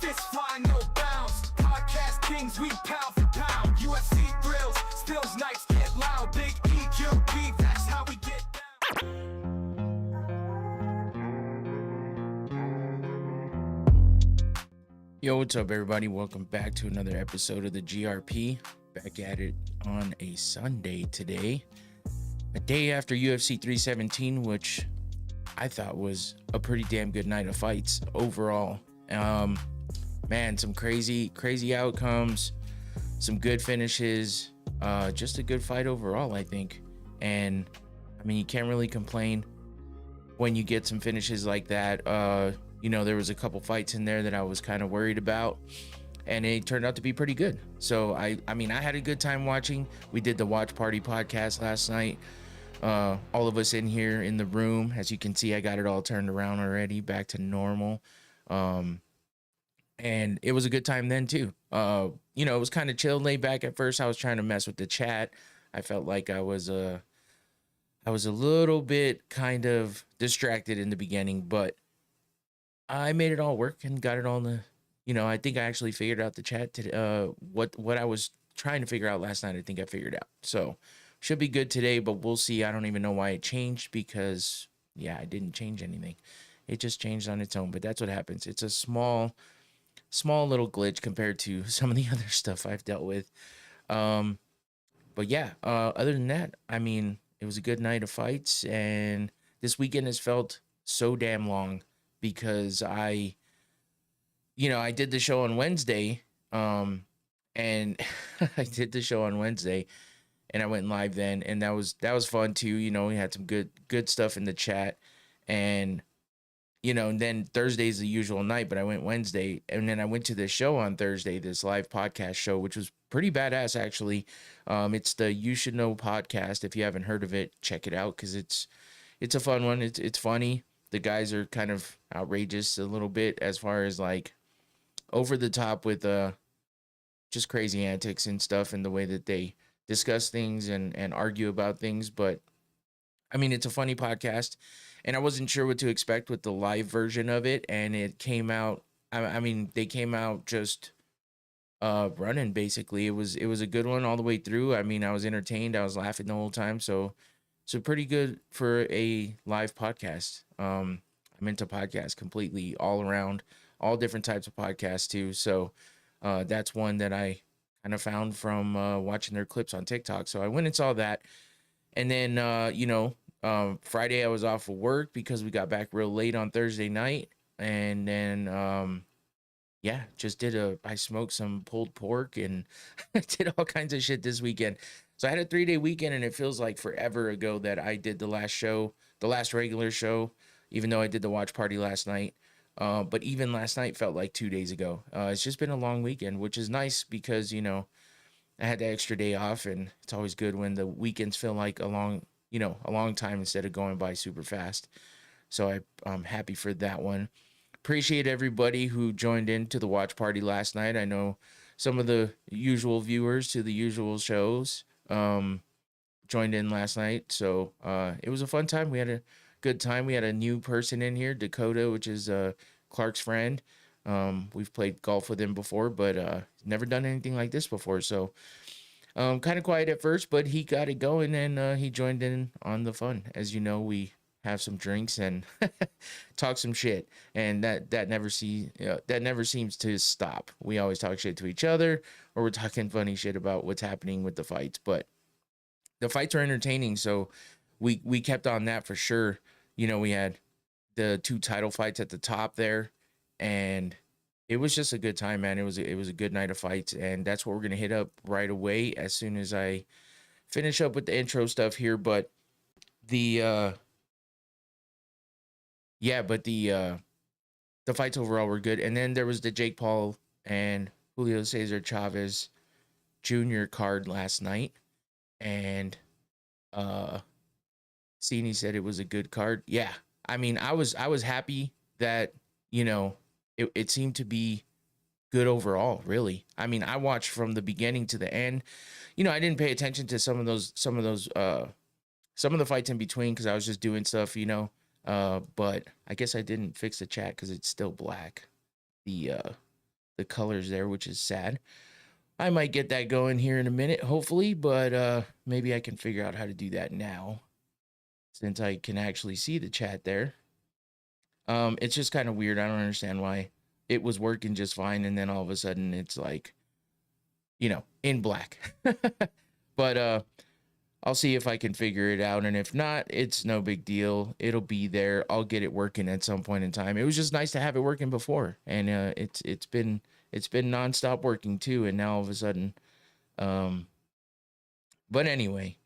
Fist flying, no bounds. Podcast kings, we pound for pound. UFC thrills, stills nights get loud. Big EQP, that's how we get down. Yo, what's up, everybody? Welcome back to another episode of the GRP. Back at it on a Sunday today, a day after UFC 317, which I thought was a pretty damn good night of fights overall. Man, some crazy outcomes, some good finishes, just a good fight overall, I think. And I mean, you can't really complain when you get some finishes like that. You know, there was a couple fights in there that I was kind of worried about, and it turned out to be pretty good. So I mean, I had a good time watching. We did the Watch Party podcast last night. All of us in here in the room, as you can see, I got it all turned around already, back to normal. And it was a good time then too. You know, it was kind of chill, laid back at first. I was trying to mess with the chat. I felt like I was a little bit kind of distracted in the beginning, but I made it all work and got it all in the, you know, I think I actually figured out the chat to what I was trying to figure out last night. I think I figured out. So should be good today, but we'll see. I don't even know why it changed because, yeah, I didn't change anything. It just changed on its own, but that's what happens. It's a small little glitch compared to some of the other stuff I've dealt with. But yeah, other than that, I mean, it was a good night of fights, and this weekend has felt so damn long because I did the show on Wednesday, and I did the show on Wednesday, and I went live then, and that was fun too. You know, we had some good stuff in the chat, and you know, and then Thursday's the usual night, but I went Wednesday, and then I went to the show on Thursday, this live podcast show, which was pretty badass actually. It's the You Should Know podcast. If you haven't heard of it, check it out because it's a fun one. It's funny. The guys are kind of outrageous a little bit as far as like over the top with just crazy antics and stuff and the way that they discuss things and argue about things. But I mean, it's a funny podcast, and I wasn't sure what to expect with the live version of it, and it came out. I mean, they came out just running basically. It was a good one all the way through. I mean, I was entertained. I was laughing the whole time. So pretty good for a live podcast. I'm into podcasts completely all around, all different types of podcasts too. So that's one that I kind of found from watching their clips on TikTok. So I went and saw that. And then, Friday I was off of work because we got back real late on Thursday night. And then, I smoked some pulled pork and I did all kinds of shit this weekend. So I had a 3-day weekend, and it feels like forever ago that I did the last regular show, even though I did the watch party last night. But even last night felt like 2 days ago. It's just been a long weekend, which is nice because, you know, I had the extra day off, and it's always good when the weekends feel like a long time instead of going by super fast. So I'm happy for that one. Appreciate everybody who joined into the watch party last night. I know some of the usual viewers to the usual shows joined in last night. So it was a fun time. We had a good time. We had a new person in here, Dakota, which is Clark's friend. We've played golf with him before, but never done anything like this before. So kind of quiet at first, but he got it going, and he joined in on the fun. As you know, we have some drinks and talk some shit, and that never seems to stop. We always talk shit to each other, or we're talking funny shit about what's happening with the fights. But the fights are entertaining, so we kept on that for sure. You know, we had the 2 title fights at the top there, and it was just a good time, man. It was a good night of fights, and that's what we're gonna hit up right away as soon as I finish up with the intro stuff here. But the fights overall were good. And then there was the Jake Paul and Julio Cesar Chavez Jr. card last night, and Cini said it was a good card. Yeah, I mean, I was happy that, you know, it seemed to be good overall, really. I mean, I watched from the beginning to the end. You know, I didn't pay attention to some of the fights in between because I was just doing stuff, you know. But I guess I didn't fix the chat because it's still black. The the colors there, which is sad. I might get that going here in a minute, hopefully, but maybe I can figure out how to do that now since I can actually see the chat there. It's just kind of weird. I don't understand why it was working just fine, and then all of a sudden it's like, in black. But I'll see if I can figure it out, and if not, it's no big deal. It'll be there. I'll get it working at some point in time. It was just nice to have it working before, and it's been nonstop working too, and now all of a sudden, but anyway,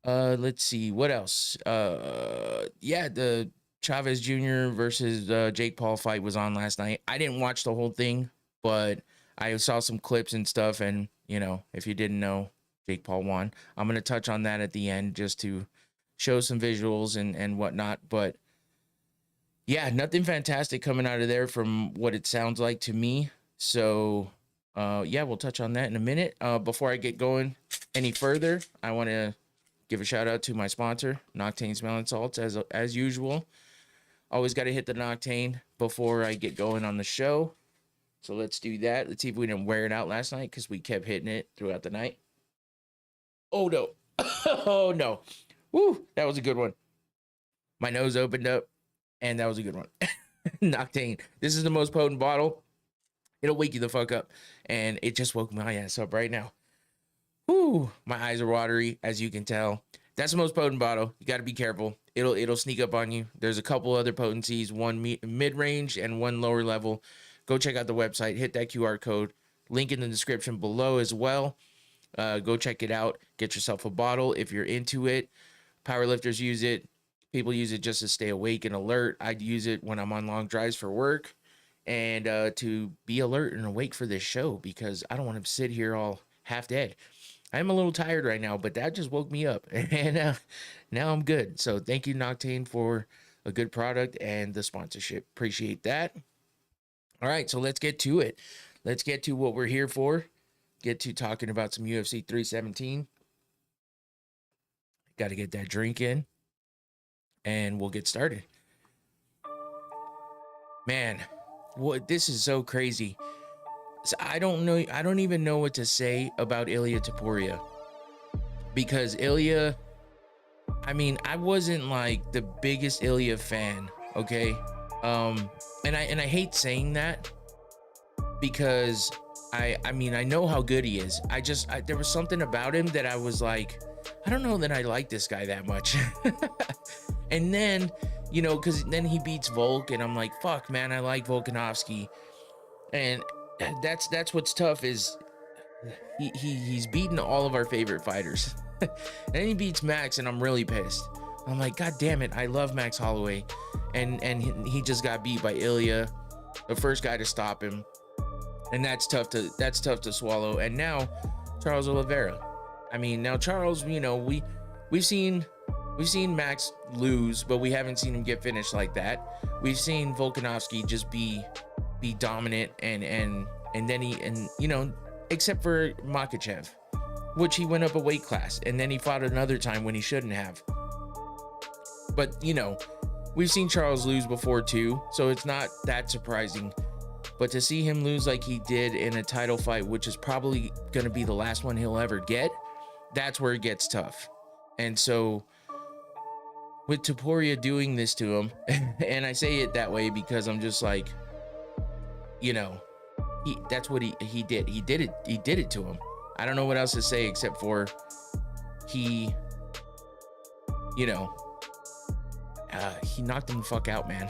let's see what else. Yeah, the Chavez Jr. versus Jake Paul fight was on last night. I didn't watch the whole thing, but I saw some clips and stuff, and if you didn't know, Jake Paul won. I'm going to touch on that at the end just to show some visuals and whatnot. But yeah, nothing fantastic coming out of there from what it sounds like to me. So yeah, we'll touch on that in a minute. Before I get going any further, I want to give a shout out to my sponsor, Noctane Smelling Salts, as usual. Always got to hit the Noctane before I get going on the show. So let's do that. Let's see if we didn't wear it out last night because we kept hitting it throughout the night. Oh, no. Oh, no. Woo, that was a good one. My nose opened up, and that was a good one. Noctane. This is the most potent bottle. It'll wake you the fuck up. And it just woke my ass up right now. Woo, my eyes are watery, as you can tell. That's the most potent bottle. You got to be careful. It'll sneak up on you. There's a couple other potencies, one mid-range and one lower level. Go check out the website. Hit that QR code. Link in the description below as well. Go check it out. Get yourself a bottle if you're into it. Powerlifters use it. People use it just to stay awake and alert. I'd use it when I'm on long drives for work and to be alert and awake for this show because I don't want to sit here all half dead. I'm a little tired right now, but that just woke me up, and now I'm good. So thank you, Noctane, for a good product and the sponsorship. Appreciate that. All right, so let's get to it. Let's get to what we're here for. Get to talking about some UFC 317. Got to get that drink in, and we'll get started. Man, this is so crazy. So I don't know. I don't even know what to say about Ilia Topuria because Ilia, I mean, I wasn't like the biggest Ilia fan. Okay. And I hate saying that because I mean, I know how good he is. There was something about him that I was like, I don't know that I like this guy that much. And then, cause then he beats Volk and I'm like, fuck man, I like Volkanovski. And that's what's tough is he's beaten all of our favorite fighters. And then he beats Max and I'm really pissed. I'm like, God damn it, I love Max Holloway. And he just got beat by Ilia, the first guy to stop him. And that's tough to swallow. And now Charles Oliveira. I mean, now Charles, we've seen Max lose, but we haven't seen him get finished like that. We've seen Volkanovski just be dominant and then except for Makhachev, which he went up a weight class and then he fought another time when he shouldn't have. But we've seen Charles lose before too, so it's not that surprising. But to see him lose like he did in a title fight, which is probably going to be the last one he'll ever get, that's where it gets tough. And so with Topuria doing this to him, and I say it that way because I'm just like, that's what he did. He did it to him. I don't know what else to say except for he knocked him the fuck out, man.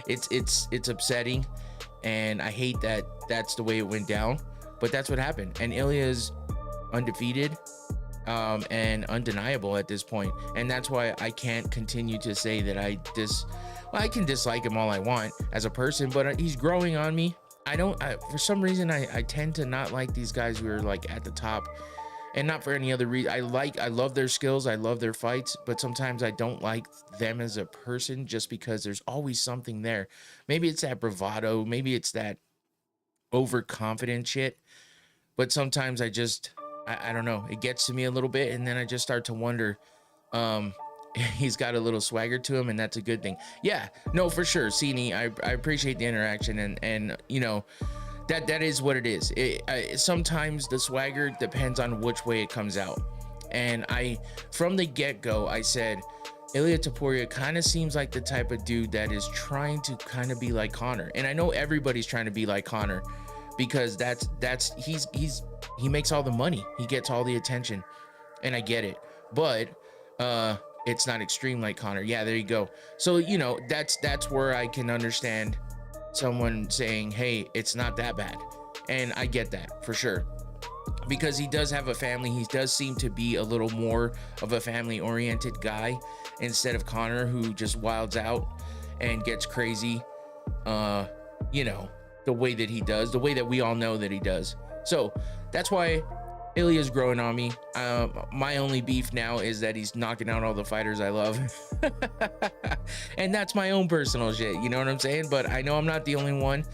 It's upsetting, and I hate that that's the way it went down, but that's what happened. And Ilia's undefeated and undeniable at this point, and that's why I can't continue to say that I can dislike him all I want as a person, but he's growing on me. For some reason I tend to not like these guys who are like at the top, and not for any other reason. I love their skills, I love their fights, but sometimes I don't like them as a person just because there's always something there. Maybe it's that bravado, maybe it's that overconfident shit, but sometimes I don't know, it gets to me a little bit, and then I just start to wonder, he's got a little swagger to him, and that's a good thing. Yeah, no, for sure, Cini, I appreciate the interaction, and you know, that is what it is. Sometimes the swagger depends on which way it comes out, and from the get-go I said Ilia Topuria kind of seems like the type of dude that is trying to kind of be like Conor, and I know everybody's trying to be like Conor because he makes all the money, he gets all the attention, and I get it, but it's not extreme like Conor. Yeah, there you go. So, you know, that's where I can understand someone saying, hey, it's not that bad. And I get that for sure, because he does have a family. He does seem to be a little more of a family oriented guy instead of Conor, who just wilds out and gets crazy, you know, the way that he does, the way that we all know that he does. So that's why Ilia's growing on me. My only beef now is that he's knocking out all the fighters I love. And that's my own personal shit, you know what I'm saying? But I know I'm not the only one.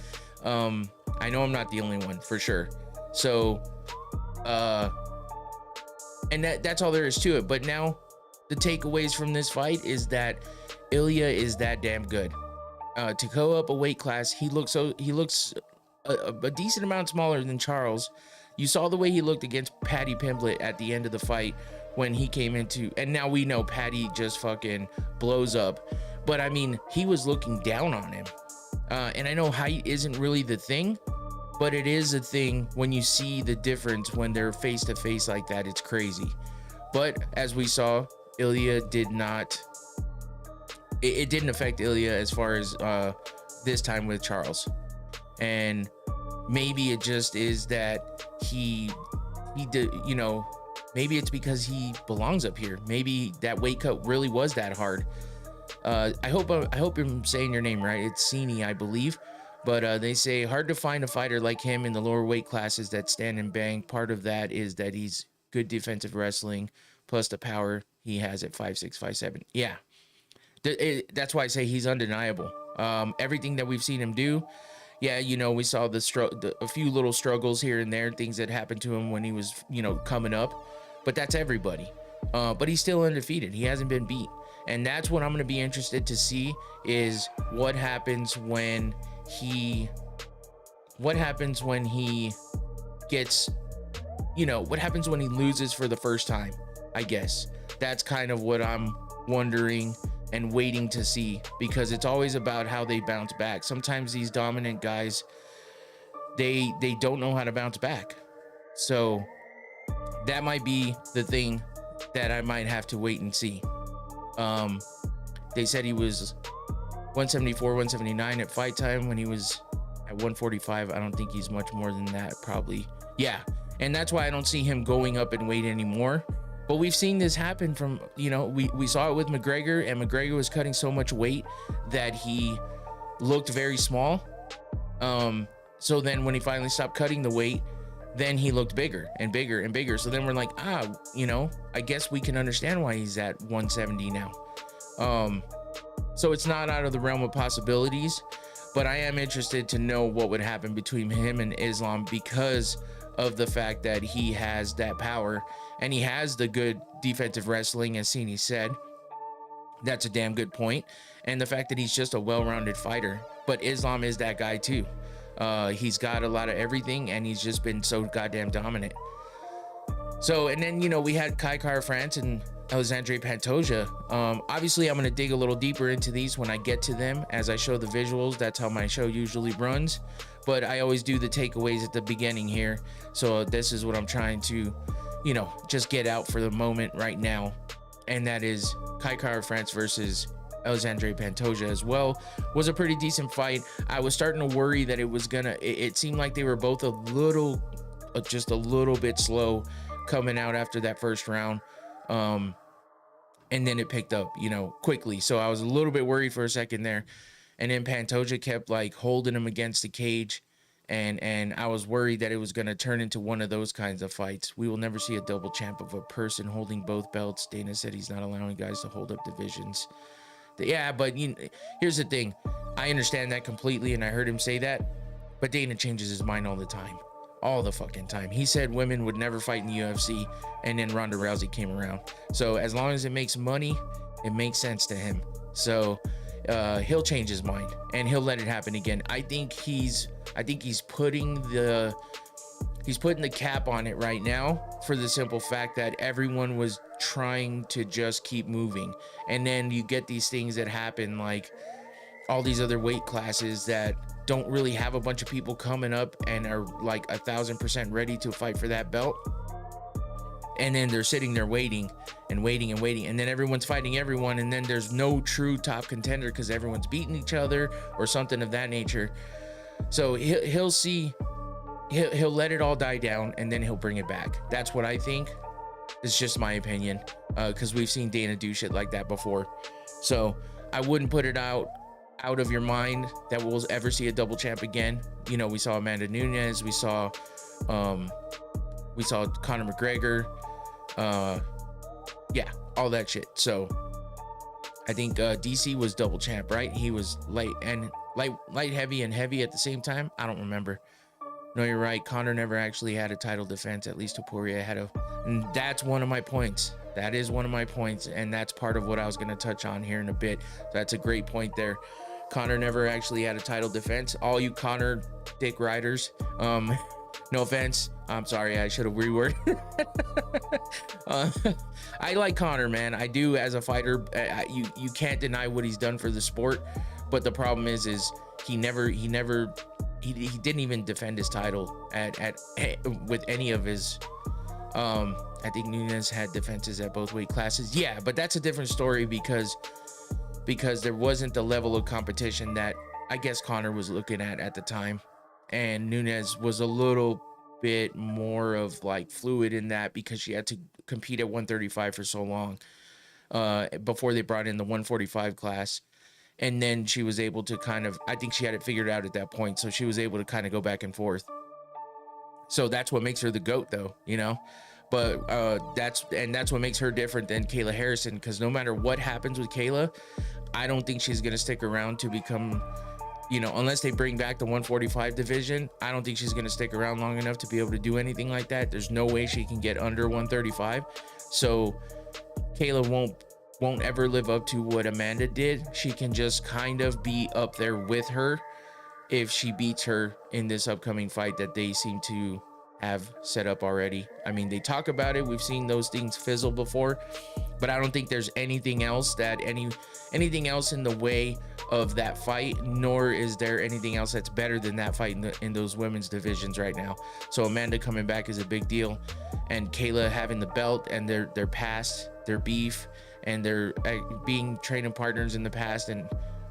I know I'm not the only one for sure. So and that's all there is to it. But now the takeaways from this fight is that Ilia is that damn good. To go up a weight class, he looks a decent amount smaller than Charles. You saw the way he looked against Paddy Pimblett at the end of the fight when he came into, and now we know Paddy just fucking blows up. But I mean, he was looking down on him. And I know height isn't really the thing, but it is a thing when you see the difference when they're face to face like that. It's crazy. But as we saw, Ilia did not, it didn't affect Ilia as far as this time with Charles. And maybe it just is that he did, you know, maybe it's because he belongs up here. Maybe that weight cut really was that hard. I hope I'm saying your name right. It's Cini, I believe. But they say hard to find a fighter like him in the lower weight classes that stand and bang. Part of that is that he's good defensive wrestling, plus the power he has at 5'6", 5'7". Yeah, that's why I say he's undeniable. Everything that we've seen him do. Yeah, you know, we saw a few little struggles here and there, things that happened to him when he was, you know, coming up. But that's everybody. But he's still undefeated. He hasn't been beat. And that's what I'm going to be interested to see is what happens when he gets, you know, what happens when he loses for the first time, I guess. That's kind of what I'm wondering and waiting to see, because it's always about how they bounce back. Sometimes these dominant guys, they don't know how to bounce back. So that might be the thing that I might have to wait and see. They said he was 174, 179 at fight time when he was at 145. I don't think he's much more than that, probably. Yeah, and that's why I don't see him going up in weight anymore. But we've seen this happen from, you know, we saw it with McGregor, and McGregor was cutting so much weight that he looked very small. So then when he finally stopped cutting the weight, then he looked bigger and bigger and bigger. So then we're like, you know, I guess we can understand why he's at 170 now. So it's not out of the realm of possibilities, but I am interested to know what would happen between him and Islam, because of the fact that he has that power and he has the good defensive wrestling, as Cini said. That's a damn good point. And the fact that he's just a well-rounded fighter. But Islam is that guy too. He's got a lot of everything, and he's just been so goddamn dominant. So, and then, you know, we had Kai Kara-France and Alexandre Pantoja. Obviously, I'm going to dig a little deeper into these when I get to them, as I show the visuals. That's how my show usually runs. But I always do the takeaways at the beginning here. So this is what I'm trying to, you know, just get out for the moment right now. And that is Kai Kara-France versus Alexandre Pantoja as well. Was a pretty decent fight. I was starting to worry that it seemed like they were both just a little bit slow coming out after that first round. And then it picked up, you know, quickly. So I was a little bit worried for a second there. And then Pantoja kept like holding him against the cage. And I was worried that it was going to turn into one of those kinds of fights. We will never see a double champ of a person holding both belts. Dana said he's not allowing guys to hold up divisions. Yeah, but here's the thing. I understand that completely, and I heard him say that. But Dana changes his mind all the time. all the fucking time. He said women would never fight in the UFC, and then Ronda Rousey came around. So as long as it makes money, it makes sense to him. So he'll change his mind and he'll let it happen again. I think he's putting the cap on it right now for the simple fact that everyone was trying to just keep moving, and then you get these things that happen, like all these other weight classes that don't really have a bunch of people coming up and are like 1,000% ready to fight for that belt, and then they're sitting there waiting and waiting and waiting, and then everyone's fighting everyone, and then there's no true top contender because everyone's beating each other or something of that nature. So he'll let it all die down, and then he'll bring it back. That's what I think. It's just my opinion, because we've seen Dana do shit like that before. So I wouldn't put it out of your mind that we'll ever see a double champ again. You know, we saw Amanda Nunes, we saw Conor McGregor, yeah, all that shit. So I think DC was double champ, right? He was light, heavy, and heavy at the same time. I don't remember. No, you're right. Conor never actually had a title defense. At least Topuria had a, and that's one of my points. That is one of my points, and that's part of what I was going to touch on here in a bit. So that's a great point there. Conor never actually had a title defense. All you Conor dick riders, no offense. I'm sorry, I should have reworded. I like Conor, man. I do as a fighter. You can't deny what he's done for the sport, but the problem is he didn't even defend his title at with any of his. I think Nunes had defenses at both weight classes. Yeah, but that's a different story because there wasn't the level of competition that I guess Conor was looking at the time, and Nunes was a little bit more of like fluid in that because she had to compete at 135 for so long before they brought in the 145 class. And then she was able to kind of, I think she had it figured out at that point. So she was able to kind of go back and forth. So that's what makes her the GOAT though, you know? But that's what makes her different than Kayla Harrison. Because no matter what happens with Kayla, I don't think she's going to stick around to become, you know, unless they bring back the 145 division, I don't think she's going to stick around long enough to be able to do anything like that. There's no way she can get under 135. So Kayla won't ever live up to what Amanda did. She can just kind of be up there with her if she beats her in this upcoming fight that they seem to have set up already. I mean, they talk about it. We've seen those things fizzle before, but I don't think there's anything else anything else in the way of that fight, nor is there anything else that's better than that fight in those women's divisions right now. So Amanda coming back is a big deal, and Kayla having the belt and their past, their beef, and their being training partners in the past, and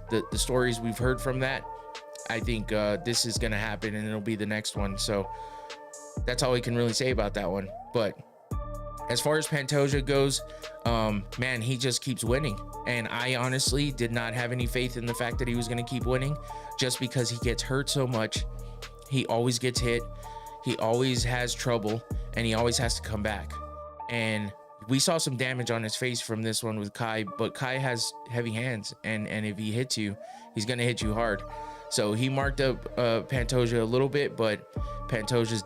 the stories we've heard from that, I think this is gonna happen, and it'll be the next one. So that's all we can really say about that one. But as far as Pantoja goes, man, he just keeps winning, and I honestly did not have any faith in the fact that he was gonna keep winning, just because he gets hurt so much. He always gets hit, he always has trouble, and he always has to come back. And we saw some damage on his face from this one with Kai, but Kai has heavy hands, and if he hits you, he's gonna hit you hard. So he marked up Pantoja a little bit, but Pantoja's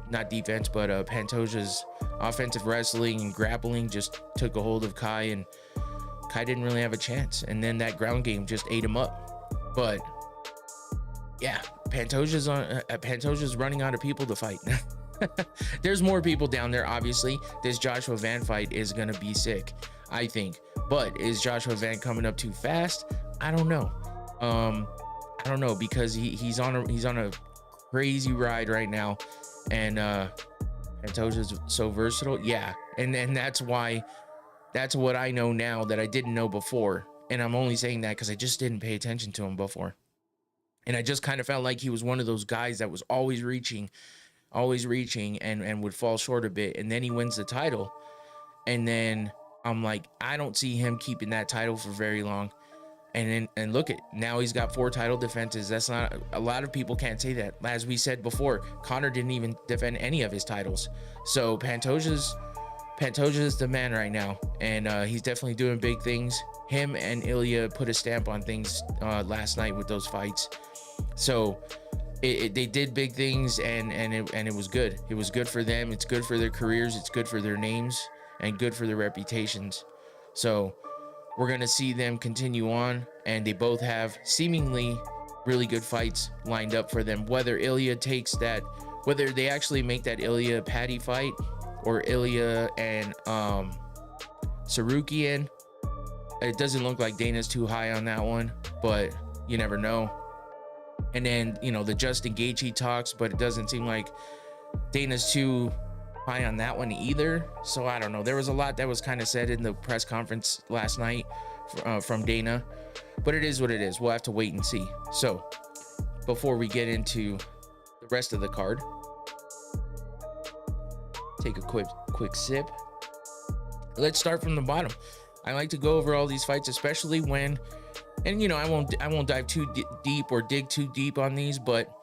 not defense, but Pantoja's offensive wrestling and grappling just took a hold of Kai, and Kai didn't really have a chance. And then that ground game just ate him up. But yeah, Pantoja's running out of people to fight. There's more people down there, obviously. This Joshua Van fight is gonna be sick, I think. But is Joshua Van coming up too fast? I don't know. I don't know, because he's on a crazy ride right now, and Pantoja's so versatile. Yeah, and that's what I know now that I didn't know before, and I'm only saying that because I just didn't pay attention to him before, and I just kind of felt like he was one of those guys that was always reaching and would fall short a bit, and then he wins the title, and then I'm like, I don't see him keeping that title for very long. And look at now, he's got 4 title defenses. That's not a lot of people can't say that. As we said before, Conor didn't even defend any of his titles. So Pantoja's the man right now, and he's definitely doing big things. Him and Ilia put a stamp on things last night with those fights. So they did big things, and it was good. It was good for them. It's good for their careers. It's good for their names, and good for their reputations. So we're gonna see them continue on, and they both have seemingly really good fights lined up for them. Whether Ilia takes that, whether they actually make that Ilia Paddy fight, or Ilia and Sarukian, it doesn't look like Dana's too high on that one, but you never know. And then, you know, the Justin Gaethje talks, but it doesn't seem like Dana's too high on that one either. So I don't know. There was a lot that was kind of said in the press conference last night from Dana, but it is what it is. We'll have to wait and see. So before we get into the rest of the card, take a quick sip. Let's start from the bottom. I like to go over all these fights, especially when, and you know, I won't dive too deep or dig too deep on these, but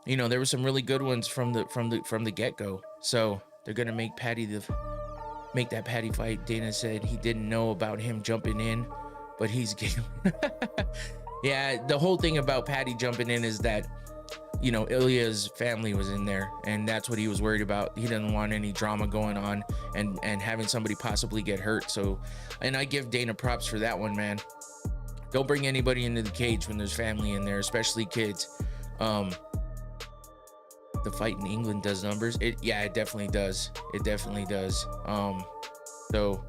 you know, there were some really good ones from the get-go. So they're gonna make that Paddy fight. Dana said he didn't know about him jumping in, but he's getting yeah, the whole thing about Paddy jumping in is that, you know, Ilia's family was in there, and that's what he was worried about. He didn't want any drama going on and having somebody possibly get hurt. So, and I give Dana props for that one, man. Don't bring anybody into the cage when there's family in there, especially kids. The fight in England does numbers. It definitely does. It definitely does. So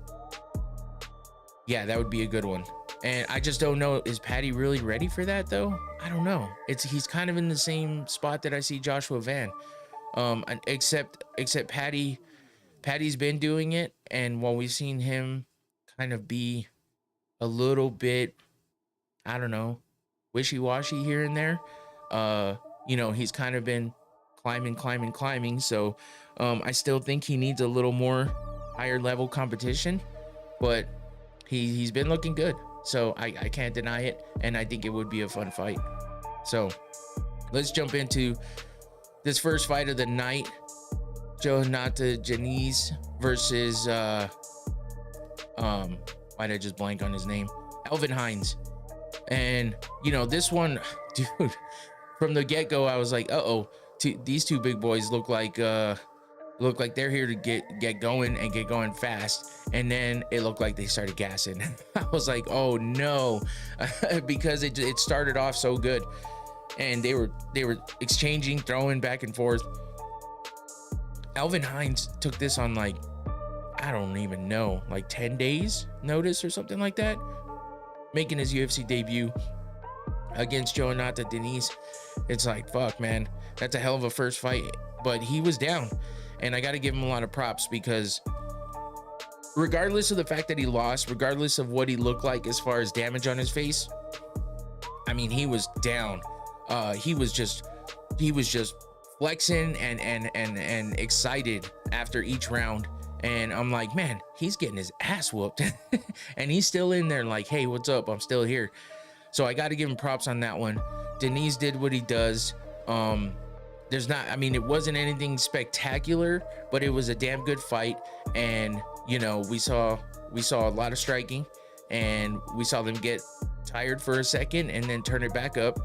yeah, that would be a good one. And I just don't know, is Paddy really ready for that though? I don't know. He's kind of in the same spot that I see Joshua Van. Except Paddy's been doing it, and while we've seen him kind of be a little bit, I don't know, wishy-washy here and there, you know, he's kind of been climbing. So I still think he needs a little more higher level competition, but he's been looking good. So I can't deny it, and I think it would be a fun fight. So let's jump into this first fight of the night. Jonathan Janice versus why'd I just blank on his name? Alvin Hines. And you know, this one, dude, from the get-go, I was like, these two big boys look like they're here to get going and get going fast. And then it looked like they started gassing. I was like, oh no, because it started off so good, and they were exchanging, throwing back and forth. Alvin Hines took this on, like, I don't even know, like 10 days notice or something like that, making his UFC debut against Jonathan Denise. It's like, fuck, man, that's a hell of a first fight. But he was down, and I got to give him a lot of props, because regardless of the fact that he lost, regardless of what he looked like as far as damage on his face, I mean, he was down. He was just flexing and excited after each round. And I'm like, man, he's getting his ass whooped. And he's still in there like, hey, what's up? I'm still here. So I got to give him props on that one. Denise did what he does. It wasn't anything spectacular, but it was a damn good fight. And, you know, we saw a lot of striking, and we saw them get tired for a second and then turn it back up.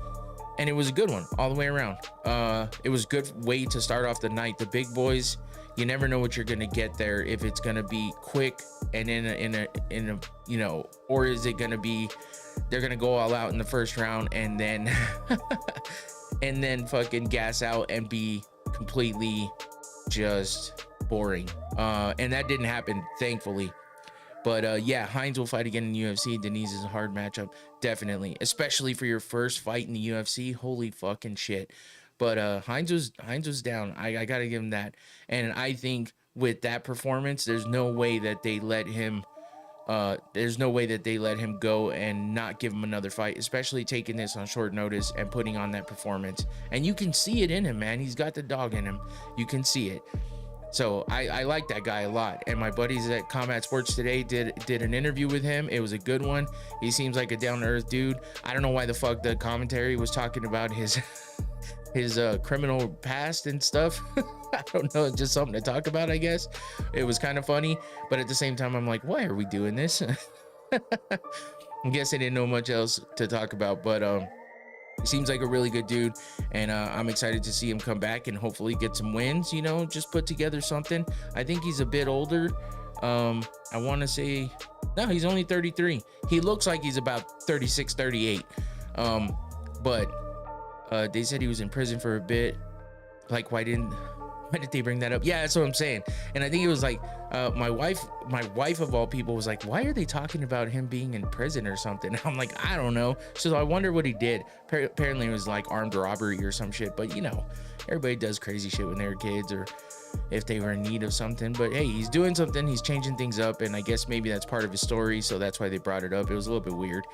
And it was a good one all the way around. It was a good way to start off the night. The big boys, you never know what you're gonna get there. If it's gonna be quick and in a you know, or is it gonna be they're gonna go all out in the first round and then and then fucking gas out and be completely just boring. And that didn't happen, thankfully. But yeah, Hines will fight again in the UFC. Denise is a hard matchup, definitely, especially for your first fight in the UFC. Holy fucking shit. But Hines was down. I gotta give him that. And I think with that performance, there's no way that they let him go and not give him another fight, especially taking this on short notice and putting on that performance. And you can see it in him, man. He's got the dog in him. You can see it. So I like that guy a lot. And my buddies at Combat Sports Today did an interview with him. It was a good one. He seems like a down-to-earth dude. I don't know why the fuck the commentary was talking about his criminal past and stuff. I don't know, just something to talk about, I guess. It was kind of funny, but at the same time, I'm like, why are we doing this? I guess I didn't know much else to talk about, but He seems like a really good dude, and I'm excited to see him come back and hopefully get some wins, you know, just put together something. I think he's a bit older. I want to say, no, he's only 33. He looks like he's about 36, 38. But they said he was in prison for a bit. Like, why did they bring that up? Yeah, that's what I'm saying. And I think it was like my wife of all people was like, why are they talking about him being in prison or something? I'm like, I don't know. So I wonder what he did. Apparently it was like armed robbery or some shit. But you know, everybody does crazy shit when they were kids or if they were in need of something. But hey, he's doing something. He's changing things up, and I guess maybe that's part of his story. So that's why they brought it up. It was a little bit weird,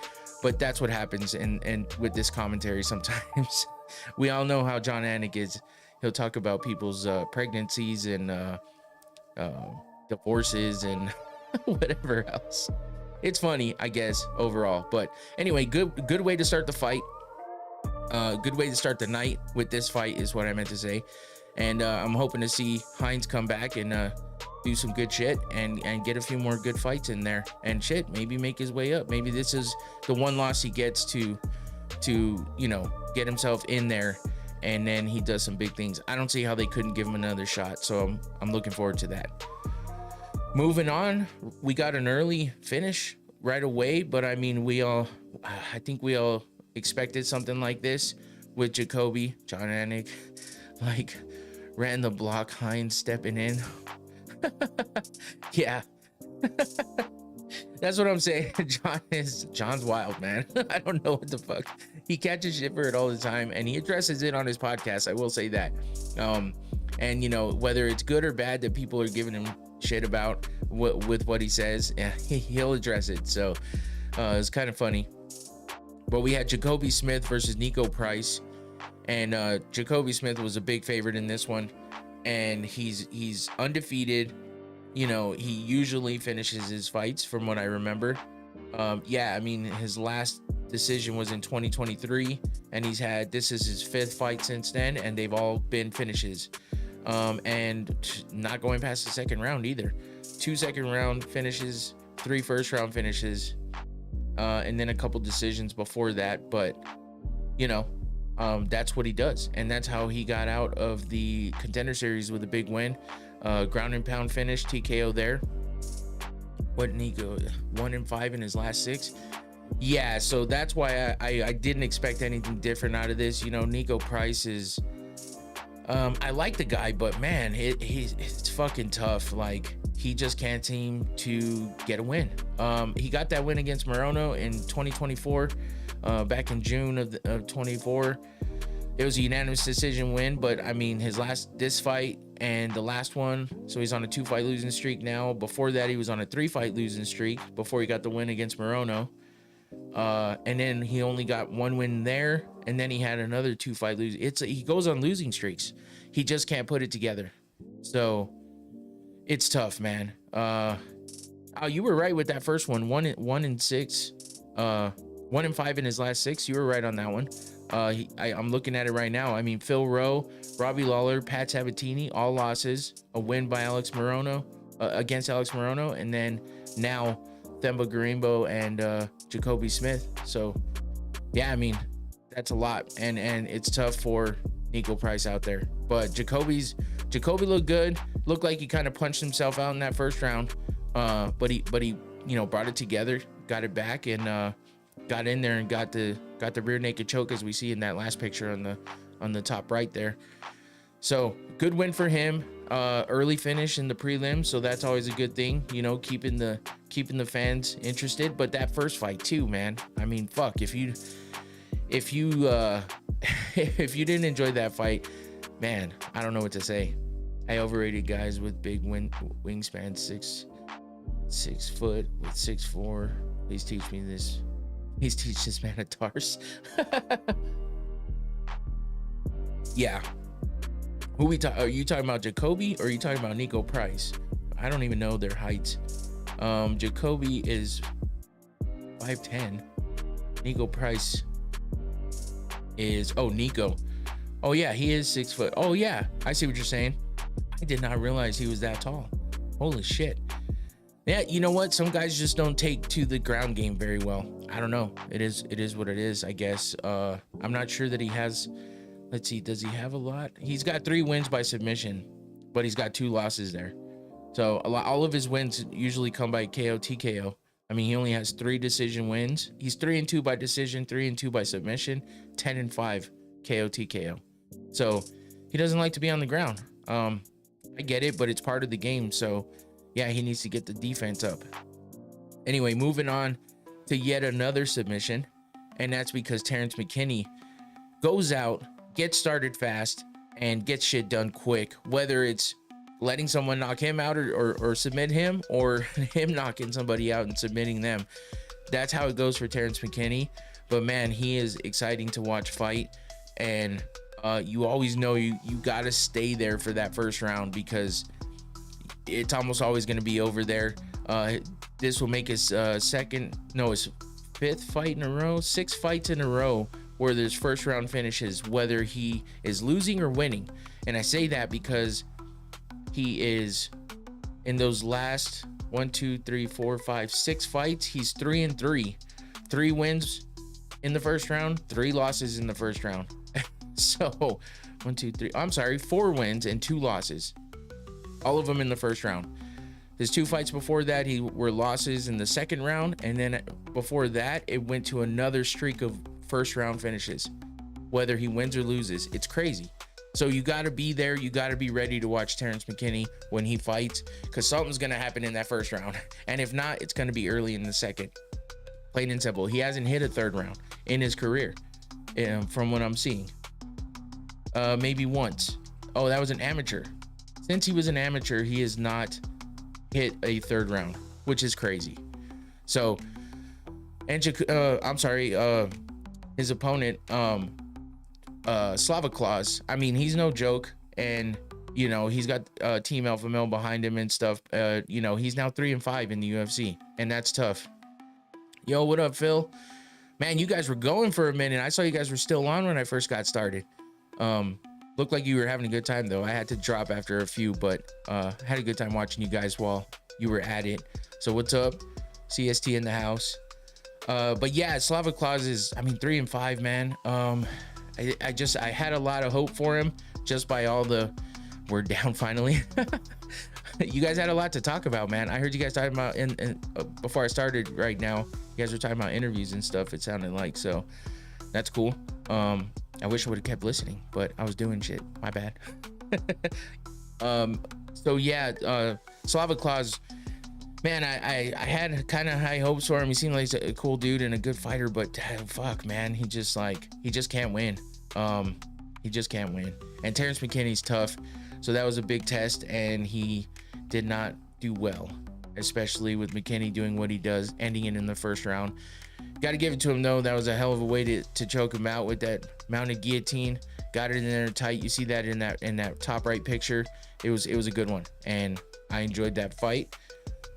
but that's what happens. And with this commentary, sometimes we all know how John Anik is. He'll talk about people's pregnancies and divorces and whatever else. It's funny, I guess, overall. But anyway, good way to start the fight. Good way to start the night with this fight is what I meant to say. And I'm hoping to see Hines come back and do some good shit and get a few more good fights in there and shit. Maybe make his way up. Maybe this is the one loss he gets to you know, get himself in there. And then he does some big things. I don't see how they couldn't give him another shot. So I'm looking forward to that. Moving on, we got an early finish right away. But I mean, I think we all expected something like this with Jacoby. John Anik, like, ran the block, Hines stepping in. Yeah. That's what I'm saying. John's wild, man. I don't know what the fuck. He catches shit for it all the time, and he addresses it on his podcast. I will say that. And you know, whether it's good or bad that people are giving him shit about with what he says, yeah, he'll address it. So it's kind of funny. But we had Jacoby Smith versus Nico Price, and Jacoby Smith was a big favorite in this one, and he's undefeated. You know, he usually finishes his fights from what I remember. Yeah, I mean, his last decision was in 2023, and this is his 5th fight since then, and they've all been finishes. And not going past the second round either. 2 second round finishes, 3 first round finishes, and then a couple decisions before that. But, you know, that's what he does, and that's how he got out of the Contender Series with a big win. Ground and pound finish, TKO there. What did he go? 1-5 in his last 6. Yeah, so that's why I didn't expect anything different out of this. You know, Nico Price is I like the guy, but man, it's fucking tough. Like, he just can't seem to get a win. He got that win against Morono in 2024, back in June of 24. It was a unanimous decision win, but I mean, this fight and the last one, so he's on a 2-fight losing streak now. Before that, he was on a 3-fight losing streak before he got the win against Morono. And then he only got 1 win there, and then he had another 2-fight losing. He goes on losing streaks. He just can't put it together. So it's tough, man. You were right with that first one. 1-6, 1-5 in his last 6. You were right on that one. I'm looking at it right now. I mean, Phil Rowe, Robbie Lawler, Pat Sabatini, all losses. A win by Alex Morono, against Alex Morono, and then now Themba Garimbo and Jacoby Smith. So yeah, I mean, that's a lot, and it's tough for Nico Price out there. But Jacoby looked good. Looked like he kind of punched himself out in that first round. But he you know, brought it together, got it back, and got in there and got the rear naked choke, as we see in that last picture on the top right there. So good win for him. Early finish in the prelim, so that's always a good thing, you know, keeping the fans interested. But that first fight too, man, I mean, fuck, if you if you didn't enjoy that fight, man, I don't know what to say. I overrated guys with big wingspan, 6 foot with 6'4". Please teach me this. Please teach this man a Tars. Yeah. Who are you talking about, Jacoby, or are you talking about Nico Price? I don't even know their heights. Jacoby is 5'10". Nico Price is Nico. Oh yeah, he is 6 foot. Oh yeah, I see what you're saying. I did not realize he was that tall. Holy shit. Yeah, you know what? Some guys just don't take to the ground game very well. I don't know. It is what it is, I guess. I'm not sure that he has. Let's see. Does he have a lot? He's got 3 wins by submission, but he's got 2 losses there. So all of his wins usually come by KO, TKO. I mean, he only has 3 decision wins. He's 3-2 by decision, 3-2 by submission, 10-5 KO, TKO. So he doesn't like to be on the ground. I get it, but it's part of the game. So yeah, he needs to get the defense up. Anyway, moving on to yet another submission, and that's because Terrence McKinney goes out, gets started fast, and gets shit done quick, whether it's letting someone knock him out or submit him, or him knocking somebody out and submitting them. That's how it goes for Terrence McKinney. But man, he is exciting to watch fight, and you always know you got to stay there for that first round, because it's almost always going to be over there. This will make his his 5th fight in a row, 6 fights in a row where there's first round finishes, whether he is losing or winning. And I say that because he is in those last 6 fights, he's 3-3, 3 wins in the first round, 3 losses in the first round. So 4 wins and 2 losses, all of them in the first round. His 2 fights before that, were losses in the second round, and then before that, it went to another streak of first round finishes, whether he wins or loses. It's crazy. So you got to be there. You got to be ready to watch Terrence McKinney when he fights, because something's going to happen in that first round. And if not, it's going to be early in the second. Plain and simple. He hasn't hit a 3rd round in his career, from what I'm seeing. Maybe once. Oh, that was an amateur. Since he was an amateur, he has not hit a 3rd round, which is crazy. So, his opponent, Slava Claus, I mean, he's no joke, and you know, he's got Team Alpha Male behind him and stuff. You know, he's now 3-5 in the UFC, and that's tough. Yo, what up, Phil? Man, you guys were going for a minute. I saw you guys were still on when I first got started. Looked like you were having a good time though. I had to drop after a few, but had a good time watching you guys while you were at it. So what's up? CST in the house. But yeah, Slava Claus is, I mean, 3-5, man. I had a lot of hope for him just by all the, we're down finally. You guys had a lot to talk about, man. I heard you guys talking about before I started right now, you guys were talking about interviews and stuff, it sounded like, so that's cool. I wish I would have kept listening, but I was doing shit. My bad. So yeah, Slava Claus, man, I had kind of high hopes for him. He seemed like he's a cool dude and a good fighter, but fuck, man, he just can't win. He just can't win. And Terrence McKinney's tough, so that was a big test, and he did not do well, especially with McKinney doing what he does, ending it in the first round. Got to give it to him though. That was a hell of a way to choke him out with that mounted guillotine. Got it in there tight. You see that in that top right picture. It was a good one, and I enjoyed that fight.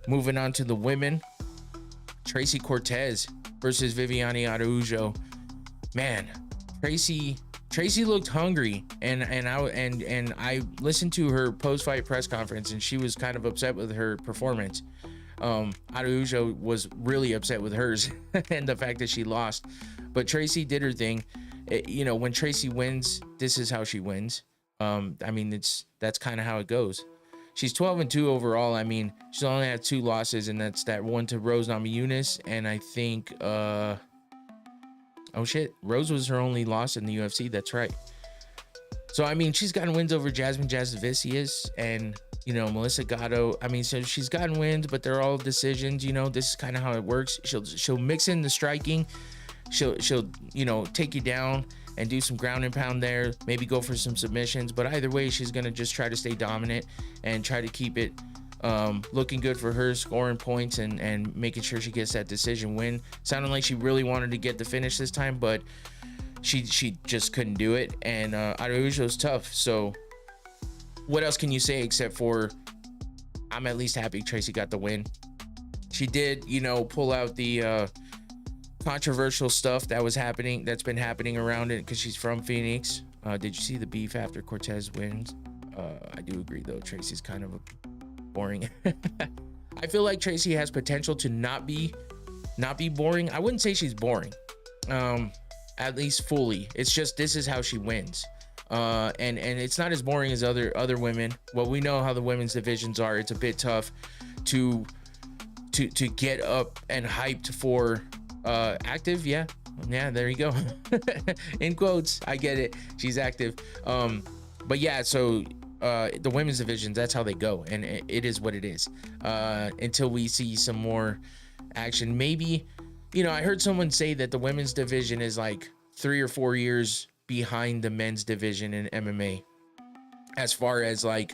Moving on to the women, Tracy Cortez versus Viviane Araújo. Man, Tracy looked hungry, and I listened to her post-fight press conference, and she was kind of upset with her performance. Araújo was really upset with hers and the fact that she lost, but Tracy did her thing. You know, when Tracy wins, this is how she wins. I mean, that's kind of how it goes. She's 12-2 overall. I mean, she's only had 2 losses, and that's that one to Rose Namajunas, and I think oh shit, Rose was her only loss in the UFC. That's right. So I mean, she's gotten wins over Jasmine Jasudavicius and, you know, Melissa Gatto. I mean, so she's gotten wins, but they're all decisions. You know, this is kind of how it works. She'll mix in the striking. She'll you know, take you down and do some ground and pound there, maybe go for some submissions, but either way, she's gonna just try to stay dominant and try to keep it looking good for her, scoring points and making sure she gets that decision win. Sounded like she really wanted to get the finish this time, but she just couldn't do it. And Araújo's tough, so what else can you say except for I'm at least happy Tracy got the win. She did, you know, pull out the controversial stuff that's been happening around it, because she's from Phoenix. Did you see the beef after Cortez wins? I do agree though, Tracy's kind of boring. I feel like Tracy has potential to not be boring. I wouldn't say she's boring, at least fully. It's just this is how she wins, and it's not as boring as other women. Well, we know how the women's divisions are. It's a bit tough to get up and hyped for active. Yeah, there you go. In quotes, I get it. She's active. But yeah, so the women's divisions, that's how they go, and it is what it is. Until we see some more action, maybe, I heard someone say that the women's division is like 3 or 4 years behind the men's division in MMA, as far as like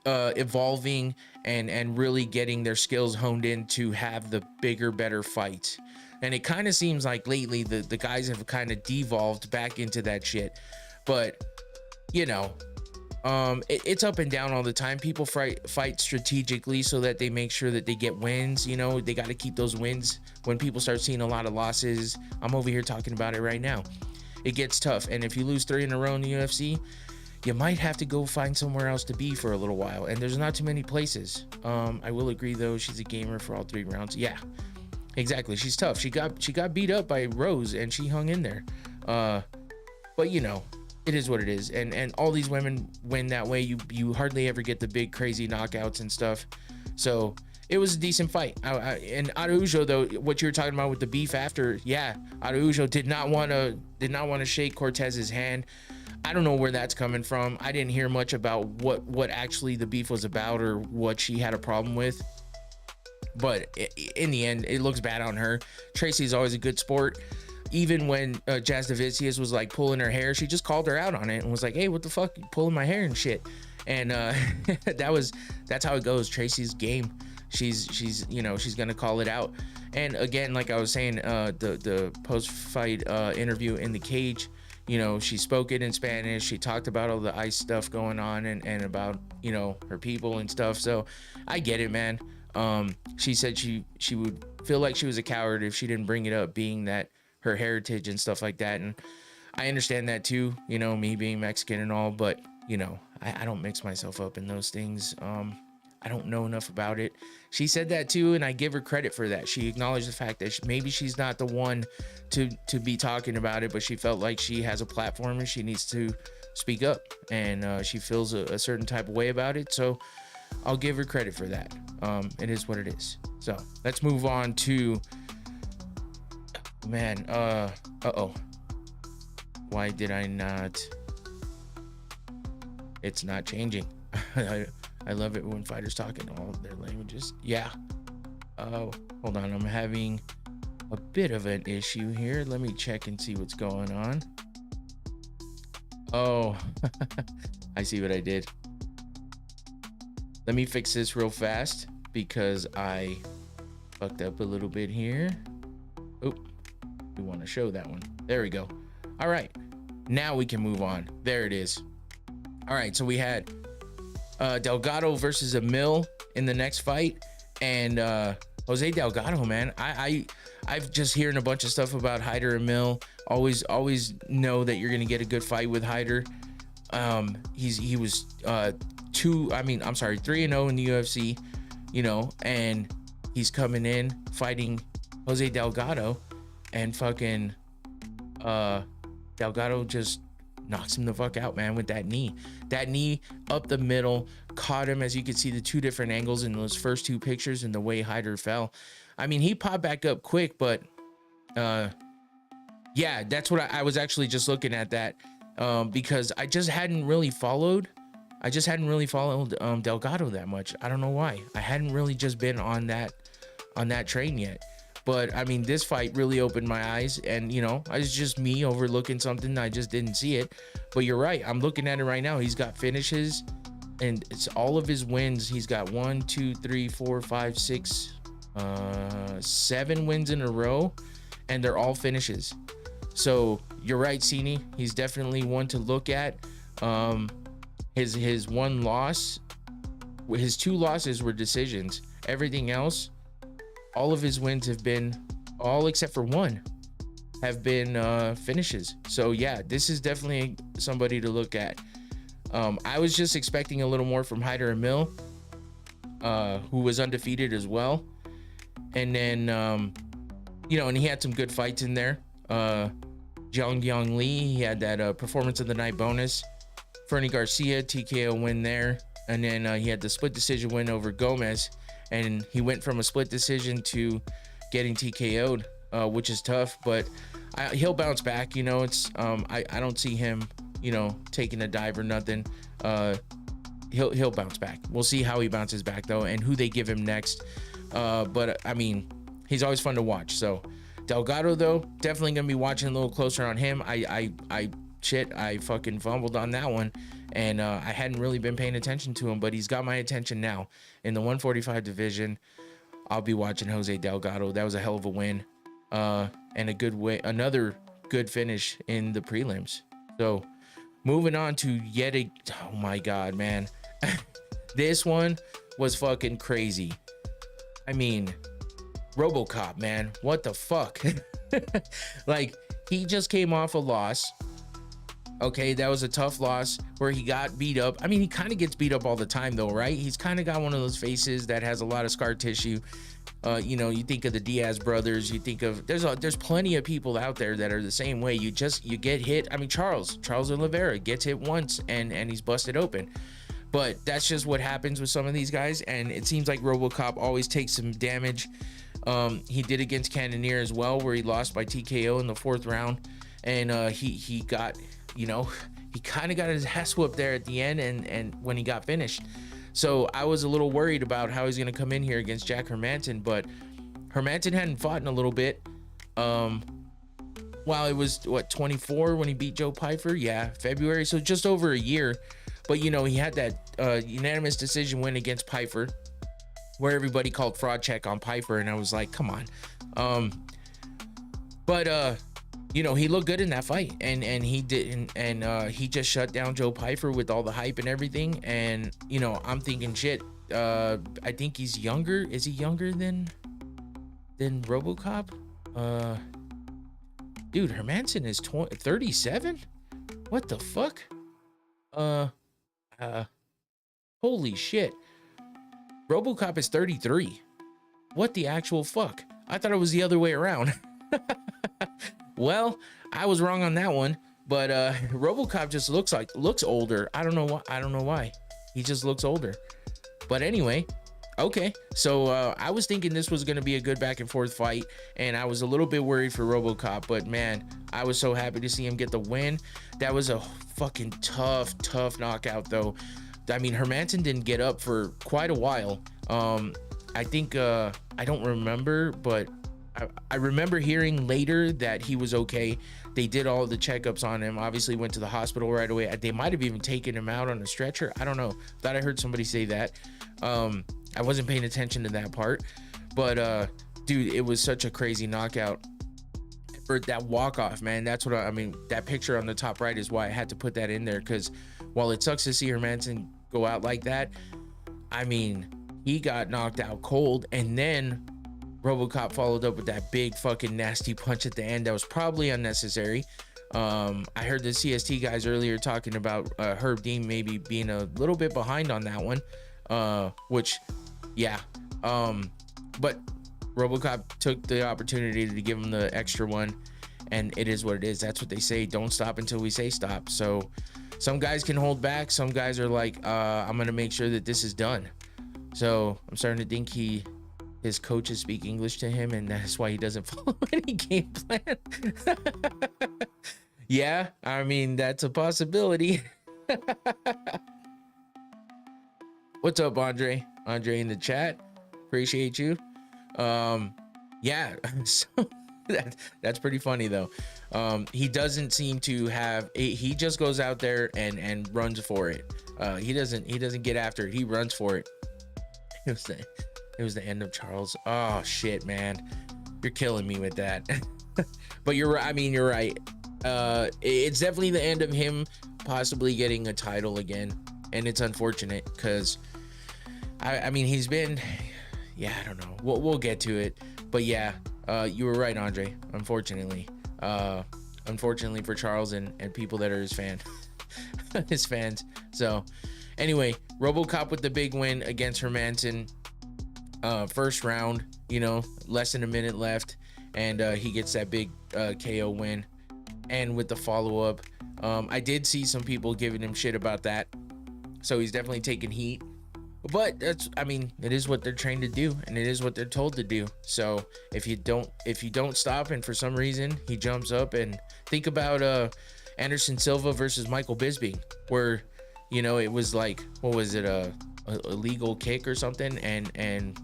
evolving and really getting their skills honed in to have the bigger, better fights. And it kind of seems like lately the guys have kind of devolved back into that shit. But it's up and down all the time. People fight strategically so that they make sure that they get wins. They got to keep those wins. When people start seeing a lot of losses, I'm over here talking about it right now, it gets tough. And if you lose 3 in a row in the UFC, you might have to go find somewhere else to be for a little while, and there's not too many places. I will agree though, she's a gamer for all 3 rounds. Yeah, exactly. She's tough. She got beat up by Rose and she hung in there. But it is what it is, and all these women win that way. You hardly ever get the big crazy knockouts and stuff. So it was a decent fight. And Araujo, though, what you were talking about with the beef after, yeah, Araujo did not want to shake Cortez's hand. I don't know where that's coming from. I didn't hear much about what actually the beef was about or what she had a problem with. But in the end, it looks bad on her. Tracy's always a good sport. Even when Jasdavicius was like pulling her hair, she just called her out on it and was like, "Hey, what the fuck, you pulling my hair and shit?" And that's how it goes. Tracy's game. She's gonna call it out. And again, like I was saying, the post-fight interview in the cage, she spoke it in Spanish. She talked about all the ICE stuff going on and about her people and stuff. So I get it, man. She said she would feel like she was a coward if she didn't bring it up, being that her heritage and stuff like that. And I understand that too, me being Mexican and all, but I don't mix myself up in those things. I don't know enough about it. She said that too, and I give her credit for that. She acknowledged the fact that maybe she's not the one to be talking about it, but she felt like she has a platform and she needs to speak up, and she feels a certain type of way about it. So I'll give her credit for that. It is what it is. So let's move on to, man, why did I not? It's not changing. I love it when fighters talk in all their languages. Yeah. Hold on. I'm having a bit of an issue here. Let me check and see what's going on. Oh, I see what I did. Let me fix this real fast because I fucked up a little bit here. Oh, we want to show that one. There we go. All right. Now we can move on. There it is. All right. So we had Delgado versus Emil in the next fight, and Jose Delgado, man, I've just hearing a bunch of stuff about Hyder Emil. Always know that you're gonna get a good fight with Hyder. He was 3-0 in the UFC, and he's coming in fighting Jose Delgado, and fucking Delgado just knocks him the fuck out, man, with that knee up the middle, caught him. As you can see, the 2 different angles in those first 2 pictures and the way Hyder fell. I mean, he popped back up quick, but yeah, that's what I was actually just looking at that, because I just hadn't really followed Delgado that much. I don't know why. I hadn't really just been on that train yet. But I mean, this fight really opened my eyes, and it's just me overlooking something. I just didn't see it. But you're right. I'm looking at it right now. He's got finishes, and it's all of his wins. He's got 1, 2, 3, 4, 5, 6, 7 wins in a row, and they're all finishes. So you're right, Cini. He's definitely one to look at. His one loss, his 2 losses were decisions. Everything else, all of his wins have been, all except for 1, have been finishes. So yeah, this is definitely somebody to look at. I was just expecting a little more from Hyder Emil. who was undefeated as well. And then, you know, and he had some good fights in there. Zhang Yang Li, he had that performance of the night bonus. Fernie Garcia, TKO win there. And then he had the split decision win over Gomez. And he went from a split decision to getting TKO'd, which is tough. But he'll bounce back. You know, it's I don't see him, you know, taking a dive or nothing. He'll bounce back. We'll see how he bounces back, though, and who they give him next. But I mean, he's always fun to watch. So Delgado, though, definitely gonna be watching a little closer on him. I fucking fumbled on that one, and I hadn't really been paying attention to him, but he's got my attention now. In the 145 division, I'll be watching Jose Delgado. That was a hell of a win, and a good way, another good finish in the prelims. So moving on to oh my god, man. This one was fucking crazy. I mean, RoboCop, man, what the fuck? Like, he just came off a loss. Okay, that was a tough loss where he got beat up. I mean, he kind of gets beat up all the time, though, right? He's kind of got one of those faces that has a lot of scar tissue. You know, you think of the Diaz brothers, you think of there's plenty of people out there that are the same way. You get hit. I mean, Charles Oliveira gets hit once and he's busted open. But that's just what happens with some of these guys, and it seems like RoboCop always takes some damage. He did against Cannonier as well, where he lost by TKO in the 4th round, and he got, you know, he kind of got his ass whooped there at the end, and when he got finished. So I was a little worried about how he's gonna come in here against Jack Hermanson, but Hermanson hadn't fought in a little bit. While it was 24 when he beat Joe Pyfer, yeah, February, so just over a year. But, you know, he had that unanimous decision win against Pyfer, where everybody called fraud check on Pyfer, and I was like, come on. But you know, he looked good in that fight, and he did, and he just shut down Joe Pyfer with all the hype and everything. And, you know, I'm thinking, shit, I think he's younger. Is he younger than RoboCop? Dude, Hermanson is 37? What the fuck? Holy shit. RoboCop is 33. What the actual fuck? I thought it was the other way around. Well, I was wrong on that one, but RoboCop just looks older. I don't know why. He just looks older. But anyway, okay. So I was thinking this was going to be a good back and forth fight, and I was a little bit worried for RoboCop, but man, I was so happy to see him get the win. That was a fucking tough knockout, though. I mean, Hermanson didn't get up for quite a while. I think I don't remember, but I remember hearing later that he was okay. They did all the checkups on him, obviously went to the hospital right away. They might have even taken him out on a stretcher. I don't know. Thought I heard somebody say that. I wasn't paying attention to that part, but dude, it was such a crazy knockout. For that walk-off, man, that's what I mean. That picture on the top right is why I had to put that in there, because while it sucks to see Hermanson go out like that, I mean, he got knocked out cold, and then RoboCop followed up with that big fucking nasty punch at the end that was probably unnecessary. I heard the CST guys earlier talking about Herb Dean maybe being a little bit behind on that one, which, yeah, but RoboCop took the opportunity to give him the extra one, and it is what it is. That's what they say. Don't stop until we say stop. So some guys can hold back. Some guys are like, I'm gonna make sure that this is done. So I'm starting to think his coaches speak English to him, and that's why he doesn't follow any game plan. Yeah, I mean, that's a possibility. What's up, Andre in the chat? Appreciate you. Yeah, so that's pretty funny, though. He doesn't seem to have he just goes out there and runs for it. He doesn't get after it. He runs for it. It was the end of Charles. Oh shit, man, you're killing me with that. But you're right. I mean, you're right. It's definitely the end of him possibly getting a title again, and it's unfortunate because I mean, he's been, yeah, I don't know. We'll get to it, but yeah, you were right, Andre. Unfortunately for Charles and people that are his fans. So Anyway, RoboCop with the big win against Hermanson. First round, less than a minute left, and he gets that big KO win. And with the follow-up, I did see some people giving him shit about that, so he's definitely taking heat. But it is what they're trained to do, and it is what they're told to do. So if you don't stop, and for some reason he jumps up, and think about Anderson Silva versus Michael Bisping, where it was like, what was it, a illegal kick or something, and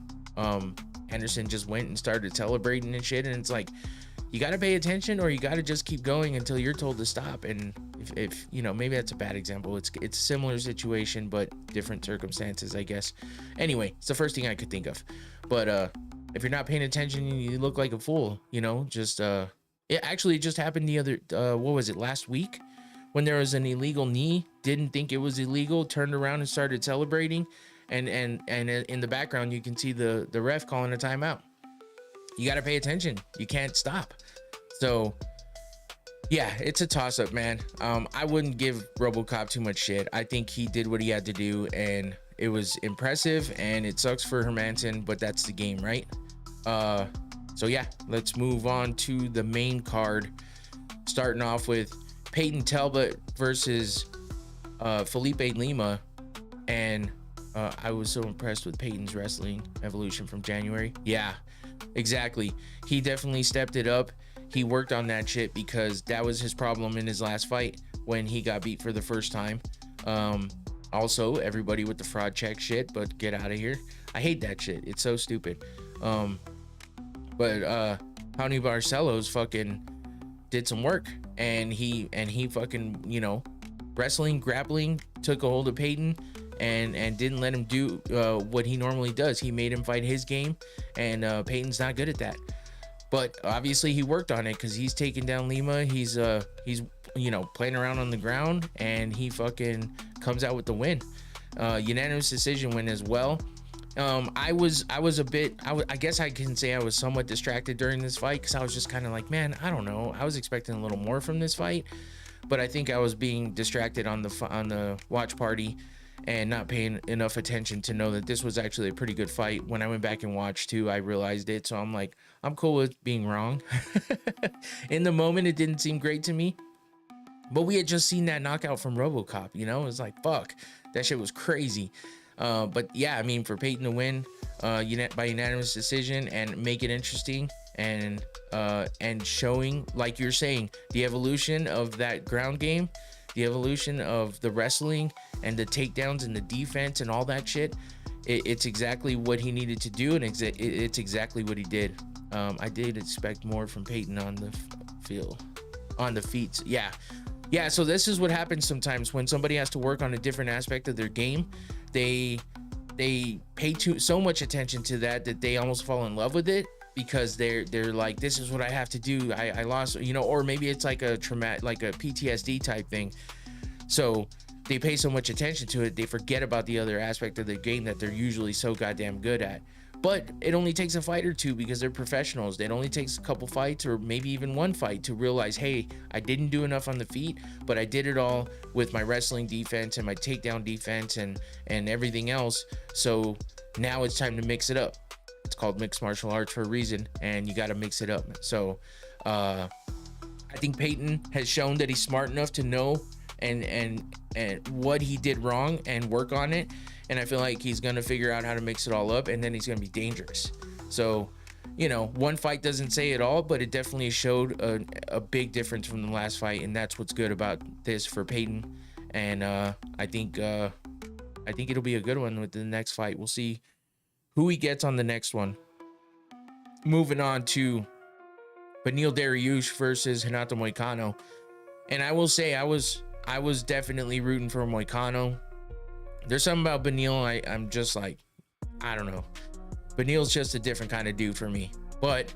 Anderson just went and started celebrating and shit, and it's like, you got to pay attention, or you got to just keep going until you're told to stop. And if maybe that's a bad example, it's a similar situation but different circumstances, I guess. Anyway, it's the first thing I could think of. But if you're not paying attention, you look like a fool. It actually just happened the other what was it, last week, when there was an illegal knee. Didn't think it was illegal, turned around and started celebrating, and in the background you can see the ref calling a timeout. You got to pay attention. You can't stop. So yeah, it's a toss-up, man. I wouldn't give RoboCop too much shit. I think he did what he had to do, and it was impressive, and it sucks for Hermanson, but that's the game, right? So yeah, let's move on to the main card, starting off with Peyton Talbot versus Felipe Lima. And I was so impressed with Peyton's wrestling evolution from January. Yeah, exactly. He definitely stepped it up. He worked on that shit, because that was his problem in his last fight when he got beat for the first time. Also, everybody with the fraud check shit, but get out of here. I hate that shit. It's so stupid. But Tony Barcelos fucking did some work, and he fucking, wrestling, grappling, took a hold of Peyton, and didn't let him do what he normally does. He made him fight his game, and Peyton's not good at that. But obviously he worked on it, because he's taking down Lima. He's playing around on the ground, and he fucking comes out with the win. Unanimous decision win as well. I guess I can say I was somewhat distracted during this fight, because I was just kind of like, man, I don't know. I was expecting a little more from this fight, but I think I was being distracted on the watch party and not paying enough attention to know that this was actually a pretty good fight. When I went back and watched too, I realized it. So I'm like, I'm cool with being wrong. In the moment, it didn't seem great to me, but we had just seen that knockout from RoboCop. It was like, fuck, that shit was crazy. But yeah, for Peyton to win by unanimous decision and make it interesting, and showing, like you're saying, the evolution of that ground game, the evolution of the wrestling and the takedowns and the defense and all that shit. It's exactly what he needed to do, and it's exactly what he did. I did expect more from Peyton on the feet. Yeah. So this is what happens sometimes when somebody has to work on a different aspect of their game. They pay so much attention to that they almost fall in love with it, because they're like, this is what I have to do. I lost, or maybe it's like a traumatic, like a PTSD type thing. So they pay so much attention to it, they forget about the other aspect of the game that they're usually so goddamn good at. But it only takes a fight or two, because they're professionals. It only takes a couple fights, or maybe even one fight, to realize, hey, I didn't do enough on the feet, but I did it all with my wrestling defense and my takedown defense and everything else. So now it's time to mix it up. It's called mixed martial arts for a reason, and you got to mix it up. So I think Peyton has shown that he's smart enough to know and what he did wrong and work on it. And I feel like he's going to figure out how to mix it all up, and then he's going to be dangerous. So, one fight doesn't say it all, but it definitely showed a big difference from the last fight. And that's what's good about this for Peyton. And I think it'll be a good one with the next fight. We'll see who he gets on the next one. Moving on to Beneil Dariush versus Renato Moicano. And I will say I was definitely rooting for Moicano. There's something about Beneil, I'm just like, I don't know. Beneil's just a different kind of dude for me. But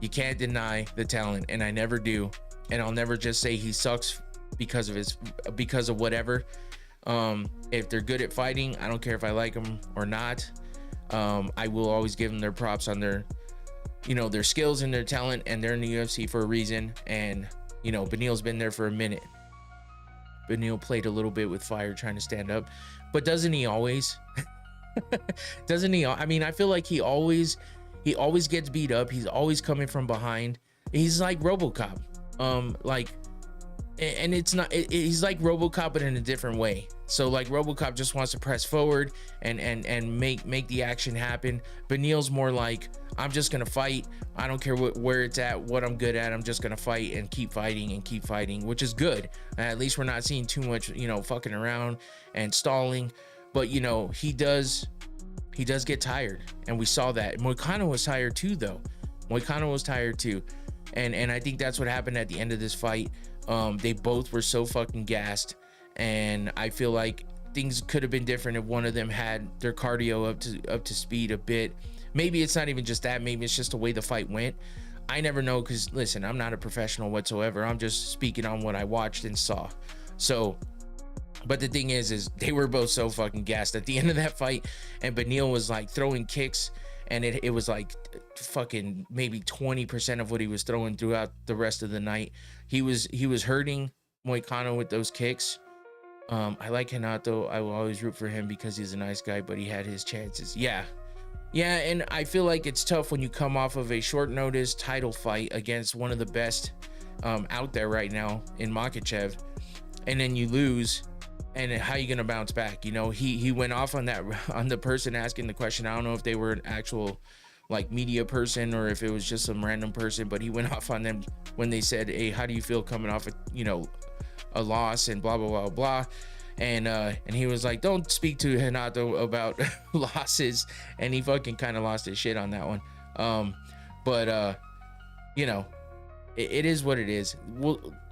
you can't deny the talent, and I never do. And I'll never just say he sucks because of whatever. If they're good at fighting, I don't care if I like them or not. I will always give them their props on their skills and their talent, and they're in the UFC for a reason. And Beneil's been there for a minute. Beneil played a little bit with fire trying to stand up, but doesn't he always? Doesn't he? I mean, I feel like he always gets beat up. He's always coming from behind. He's like RoboCop. Like, and it's not. He's like RoboCop, but in a different way. So like RoboCop just wants to press forward and make the action happen. Beneil's more like, I'm just gonna fight. I don't care where it's at, what I'm good at. I'm just gonna fight and keep fighting, which is good. At least we're not seeing too much, fucking around and stalling. But he does get tired, and we saw that. Moicano was tired too, though. And I think that's what happened at the end of this fight. They both were so fucking gassed, and I feel like things could have been different if one of them had their cardio up to speed a bit. Maybe it's not even just that. Maybe it's just the way the fight went. I never know, because listen, I'm not a professional whatsoever. I'm just speaking on what I watched and saw. So, but the thing is they were both so fucking gassed at the end of that fight, and Beneil was like throwing kicks, and it was like fucking maybe 20% of what he was throwing throughout the rest of the night. He was hurting Moicano with those kicks. I like Renato. I will always root for him because he's a nice guy, but he had his chances. Yeah, and I feel like it's tough when you come off of a short notice title fight against one of the best out there right now in Makhachev, and then you lose. And how you gonna bounce back? He went off on the person asking the question. I don't know if they were an actual like media person or if it was just some random person, but he went off on them when they said, hey, how do you feel coming off a loss and blah blah blah blah. And he was like, don't speak to Renato about losses, and he fucking kind of lost his shit on that one. But it is what it is.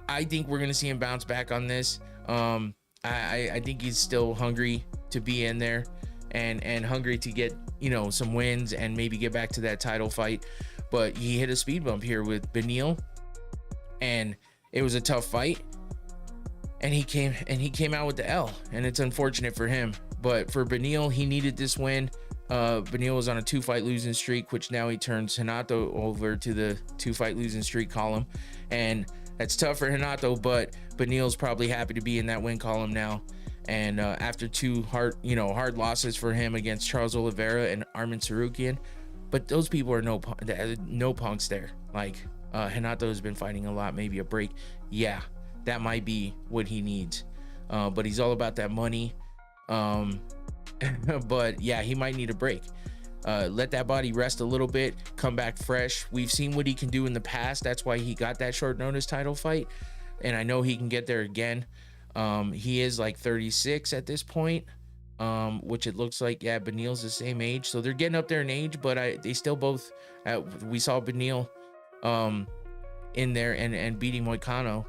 I think we're gonna see him bounce back on this. I think he's still hungry to be in there and hungry to get some wins and maybe get back to that title fight. But he hit a speed bump here with Beneil, and it was a tough fight, and he came out with the L, and it's unfortunate for him. But for Beneil, he needed this win. Beneil was on a 2-fight losing streak, which now he turns Renato over to the 2-fight losing streak column, and that's tough for Renato, but Beneil's probably happy to be in that win column now. And after two hard losses for him against Charles Oliveira and Arman Tsarukyan, but those people are no punks there. Like Renato has been fighting a lot, maybe a break. Yeah, that might be what he needs. But he's all about that money. But yeah, he might need a break. Let that body rest a little bit, come back fresh. We've seen what he can do in the past. That's why he got that short notice title fight, and I know he can get there again. He is like 36 at this point, which it looks like, yeah, Beneil's the same age, so they're getting up there in age, but they still both we saw Beneil in there and beating Moicano.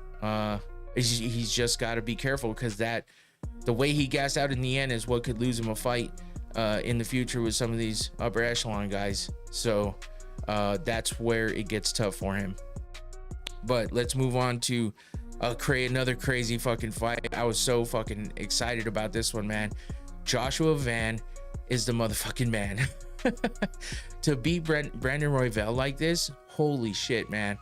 He's just got to be careful, because the way he gassed out in the end is what could lose him a fight in the future with some of these upper echelon guys. So that's where it gets tough for him. But let's move on to another crazy fucking fight. I was so fucking excited about this one, man. Joshua Van is the motherfucking man. To beat Brandon Royval like this, holy shit, man.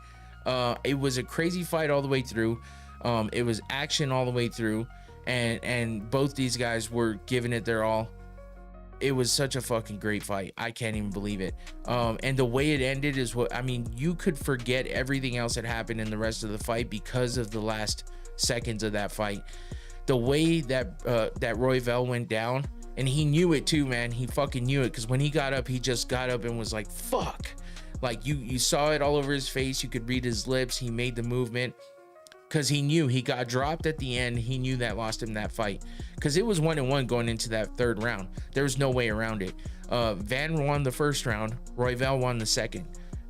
It was a crazy fight all the way through. It was action all the way through, and both these guys were giving it their all. It was such a fucking great fight. I can't even believe it. And the way it ended is you could forget everything else that happened in the rest of the fight because of the last seconds of that fight. The way that Royval went down, and he knew it too, man. He fucking knew it, because when he got up, he just got up and was like, fuck. Like you saw it all over his face. You could read his lips. He made the movement, because he knew he got dropped at the end. He knew that lost him that fight, because it was 1-1 going into that third round. There was no way around it. Van won the first round, Royval won the second,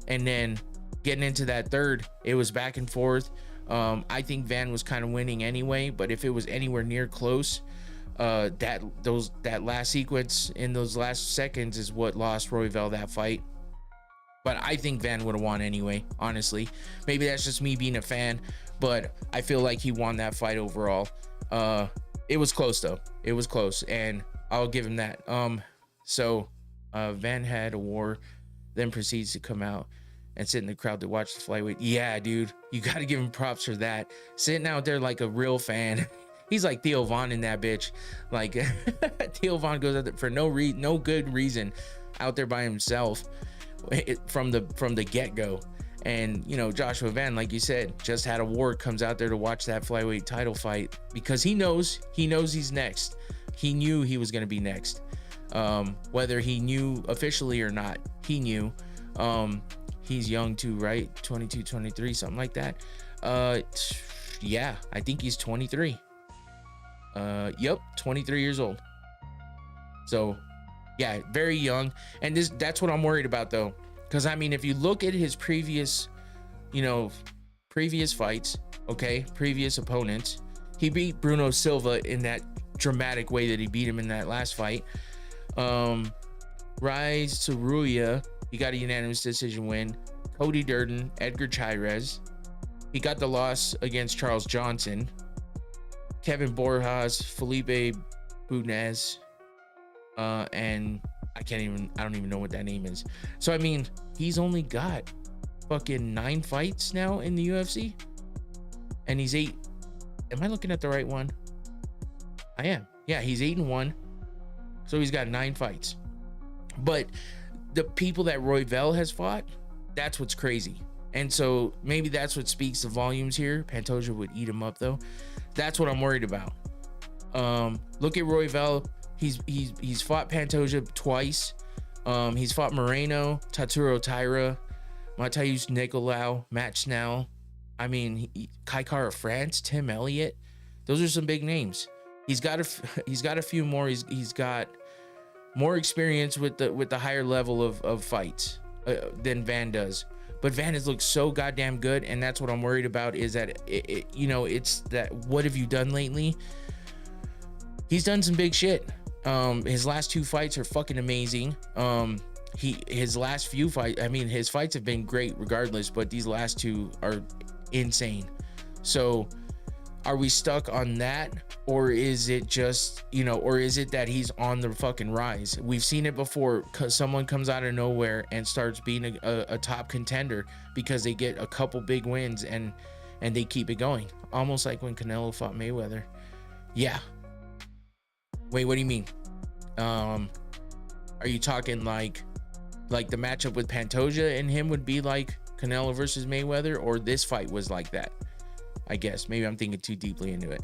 and then getting into that third, it was back and forth. I think Van was kind of winning anyway, but if it was anywhere near close, that last sequence in those last seconds is what lost Royval that fight. But I think Van would have won anyway, honestly. Maybe that's just me being a fan, but I feel like he won that fight overall. It was close though. It was close, and I'll give him that. So Van had a war, then proceeds to come out and sit in the crowd to watch the flyweight. Yeah, dude, you got to give him props for that. Sitting out there like a real fan. He's like Theo Von in that bitch. Like Theo Von goes out there for no good reason, out there by himself from the get-go. And you know, Joshua Van, like you said, just had a war, comes out there to watch that flyweight title fight because he knows he's next. He knew he was going to be next. Whether he knew officially or not, he knew. He's young too, right? 22, 23, something like that. Yeah, I think he's 23. Yep, 23 years old. So yeah, very young. And that's what I'm worried about though. Because I mean, if you look at his previous fights, okay, previous opponents, he beat Bruno Silva in that dramatic way that he beat him in that last fight. Rise to Ruya, he got a unanimous decision win. Cody Durden, Edgar Chavez, he got the loss against Charles Johnson. Kevin Borjas, Felipe Bunez, and I don't even know what that name is. So I mean, he's only got fucking 9 fights now in the UFC, and he's 8. Am I looking at the right one? I am. Yeah, he's 8-1. So he's got 9 fights. But the people that Royval has fought, that's what's crazy. And so maybe that's what speaks the volumes here. Pantoja would eat him up though. That's what I'm worried about. Look at Royval. He's fought Pantoja twice. He's fought Moreno, Tatsuro Taira, Mateusz Nicolau, Matt Snell. I mean, Kai Kara France, Tim Elliott. Those are some big names. He's got a few more. He's got more experience with the higher level of fights than Van does. But Van has looked so goddamn good, and that's what I'm worried about. Is that it's that what have you done lately? He's done some big shit. His last 2 fights are fucking amazing. His last few fights, I mean, his fights have been great regardless, but these last 2 are insane. So are we stuck on that, or is it just, or is it that he's on the fucking rise? We've seen it before. Someone comes out of nowhere and starts being a top contender because they get a couple big wins and they keep it going. Almost like when Canelo fought Mayweather. Yeah. Wait, what do you mean? Are you talking like the matchup with Pantoja and him would be like Canelo versus Mayweather, or this fight was like that? I guess maybe I'm thinking too deeply into it.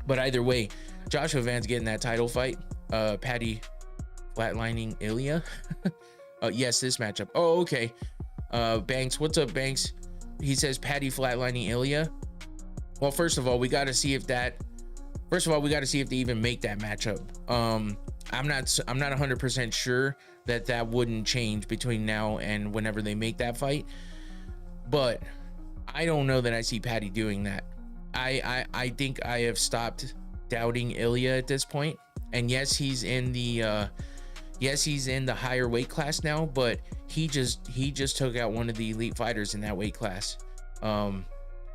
But either way, Joshua Van's getting that title fight. Paddy flatlining Ilia. Yes, this matchup. Oh, okay. Banks, what's up, Banks? He says Paddy flatlining Ilia. Well, first of all, we got to see if they even make that matchup. I'm not 100% sure that wouldn't change between now and whenever they make that fight. But I don't know that I see Paddy doing that. I think I have stopped doubting Ilia at this point. And yes, he's in the higher weight class now, but he just took out one of the elite fighters in that weight class.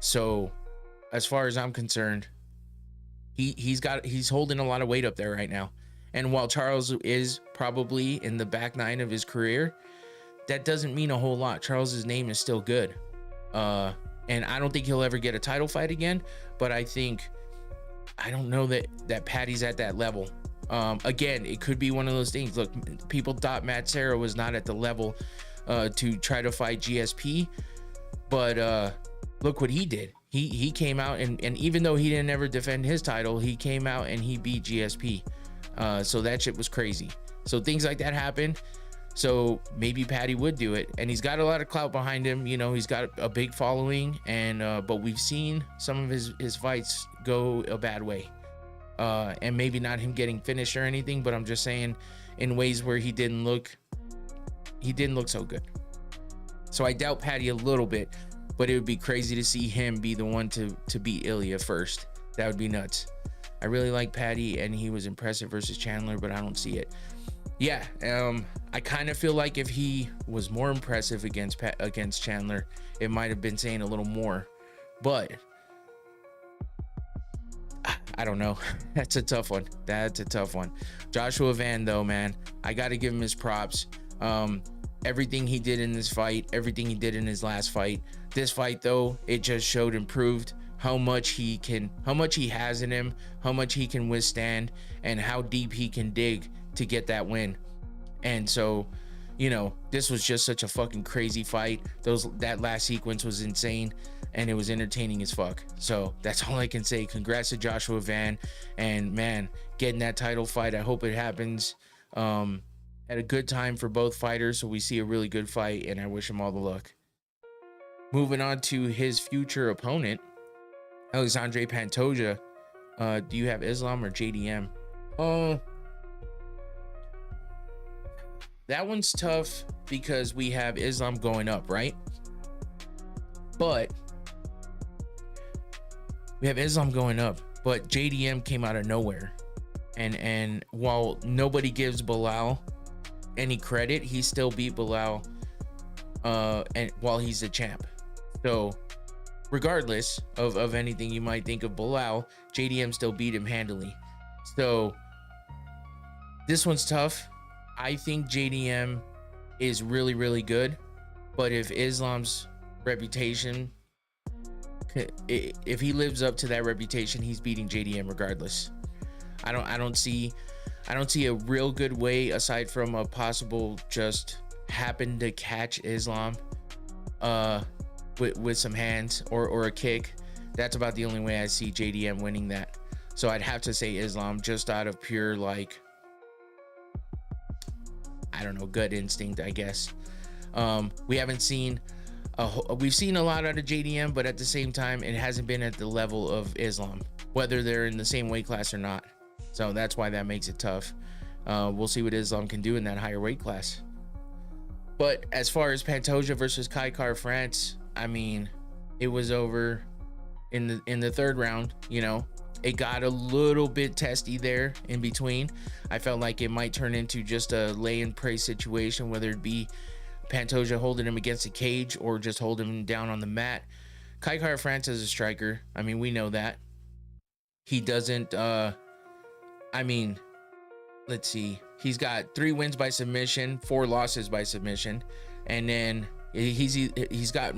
So as far as I'm concerned, he's holding a lot of weight up there right now. And while Charles is probably in the back 9 of his career, that doesn't mean a whole lot. Charles's name is still good. And I don't think he'll ever get a title fight again, but I don't know that Paddy's at that level. Again, it could be one of those things. Look, people thought Matt Serra was not at the level to try to fight GSP, but look what he did. He came out and even though he didn't ever defend his title, he came out and he beat GSP. So that shit was crazy. So things like that happen. So maybe Paddy would do it, and he's got a lot of clout behind him. He's got a big following, and but we've seen some of his fights go a bad way, and maybe not him getting finished or anything, but I'm just saying in ways where he didn't look so good. So I doubt Paddy a little bit, but it would be crazy to see him be the one to beat Ilia first. That would be nuts. I really like Paddy, and he was impressive versus Chandler, but I don't see it. Yeah, I kind of feel like if he was more impressive against Chandler, it might have been saying a little more, but I don't know. That's a tough one. Joshua Van, though, man, I got to give him his props. Everything he did in this fight, everything he did in his last fight. This fight, though, it just showed improved how much he has in him, how much he can withstand, and how deep he can dig to get that win. And so, you know, this was just such a fucking crazy fight. That last sequence was insane, and it was entertaining as fuck. So that's all I can say. Congrats to Joshua Van, and man, getting that title fight, I hope it happens. Had a good time for both fighters, so we see a really good fight, and I wish him all the luck. Moving on to his future opponent, Alexandre Pantoja. Do you have Islam or JDM? Oh, that one's tough because we have Islam going up, right? But we have Islam going up, but JDM came out of nowhere. And while nobody gives Bilal any credit, he still beat Bilal and while he's the champ. So regardless of anything you might think of Bilal, JDM still beat him handily. So this one's tough. I think JDM is really, really good, but if Islam's reputation, if he lives up to that reputation, he's beating JDM regardless. I don't see a real good way, aside from a possible just happen to catch Islam with some hands or a kick. That's about the only way I see JDM winning that. So I'd have to say Islam, just out of pure, like, I don't know, gut instinct, I guess. We haven't seen we've seen a lot out of JDM, but at the same time, it hasn't been at the level of Islam, whether they're in the same weight class or not. So that's why that makes it tough. We'll see what Islam can do in that higher weight class. But as far as Pantoja versus Kai Kara-France, I mean, it was over in the third round. You know, it got a little bit testy there in between. I felt like it might turn into just a lay and pray situation, whether it be Pantoja holding him against the cage or just holding him down on the mat. Kai Kara-France is a striker. I mean, we know that. He doesn't, I mean, let's see. He's got 3 wins by submission, 4 losses by submission, and then he's got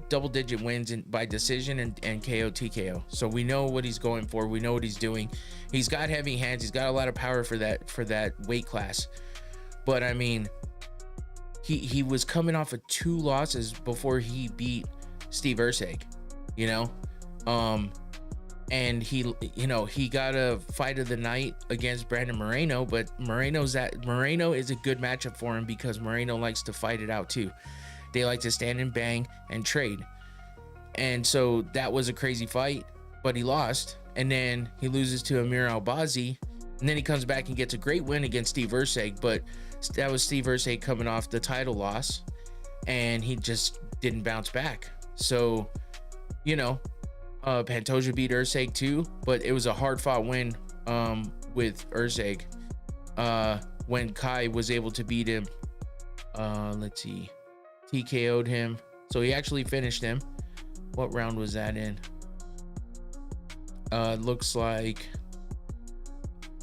double-digit wins by decision and KO TKO. So we know what he's going for. We know what he's doing. He's got heavy hands. He's got a lot of power for that weight class. But I mean, he was coming off of 2 losses before he beat Steve Erceg, you know. And he got a fight of the night against Brandon Moreno, but Moreno is a good matchup for him because Moreno likes to fight it out too. They like to stand and bang and trade. And so that was a crazy fight, but he lost. And then he loses to Amir Albazi, and then he comes back and gets a great win against Steve Erceg, but that was Steve Erceg coming off the title loss, and he just didn't bounce back. So, you know, Pantoja beat Erceg too, but it was a hard-fought win with Erceg when Kai was able to beat him. Let's see, TKO'd him, so he actually finished him. What round was that in? Looks like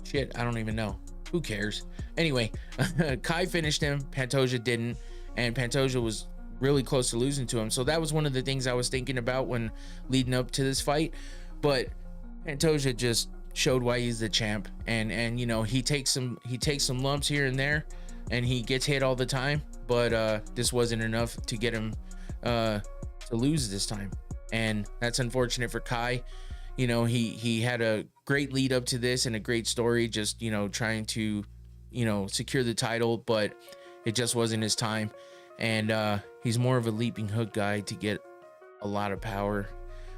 shit, I don't even know. Who cares? Anyway, Kai finished him, Pantoja didn't, and Pantoja was really close to losing to him. So that was one of the things I was thinking about when leading up to this fight. But Pantoja just showed why he's the champ, and you know, he takes some lumps here and there, and he gets hit all the time, but this wasn't enough to get him to lose this time. And that's unfortunate for Kai. You know, he had a great lead up to this and a great story, just, you know, trying to, you know, secure the title, but it just wasn't his time. And he's more of a leaping hook guy to get a lot of power,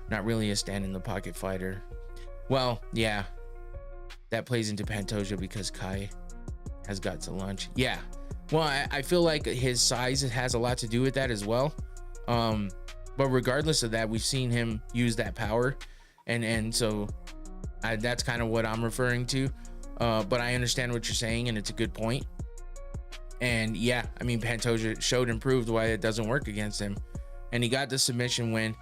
not really a stand in the pocket fighter. Well, yeah, that plays into Pantoja because Kai has got to lunch. Yeah, well, I feel like his size has a lot to do with that as well. But regardless of that, we've seen him use that power, and so that's kind of what I'm referring to. But I understand what you're saying, and it's a good point. And yeah, I mean, Pantoja showed and proved why it doesn't work against him, and he got the submission win.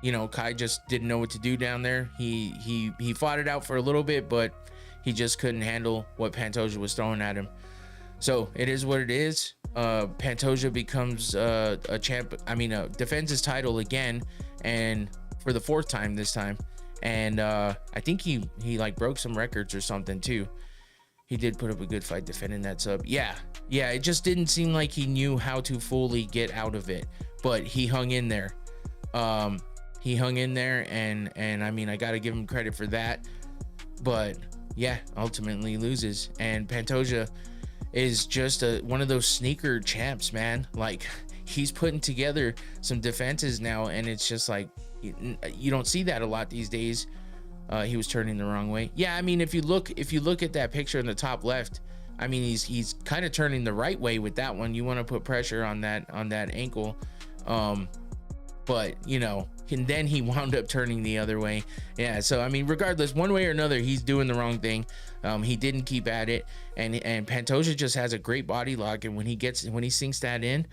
You know, Kai just didn't know what to do down there. He fought it out for a little bit, but he just couldn't handle what Pantoja was throwing at him. So it is what it is. Pantoja becomes a champ. I mean, defends his title again and for the 4th time this time. And I think he like broke some records or something too. He did put up a good fight defending that sub. Yeah, it just didn't seem like he knew how to fully get out of it, but he hung in there. He hung in there, and I mean, I gotta give him credit for that. But yeah, ultimately loses. And Pantoja is just one of those sneaker champs, man. Like, he's putting together some defenses now, and it's just like, you don't see that a lot these days. He was turning the wrong way. Yeah, I mean, if you look at that picture in the top left, I mean, he's kind of turning the right way with that one. You want to put pressure on that ankle, but you know, and then he wound up turning the other way. Yeah, so I mean, regardless, one way or another, he's doing the wrong thing. He didn't keep at it, and Pantoja just has a great body lock, and when he sinks that in,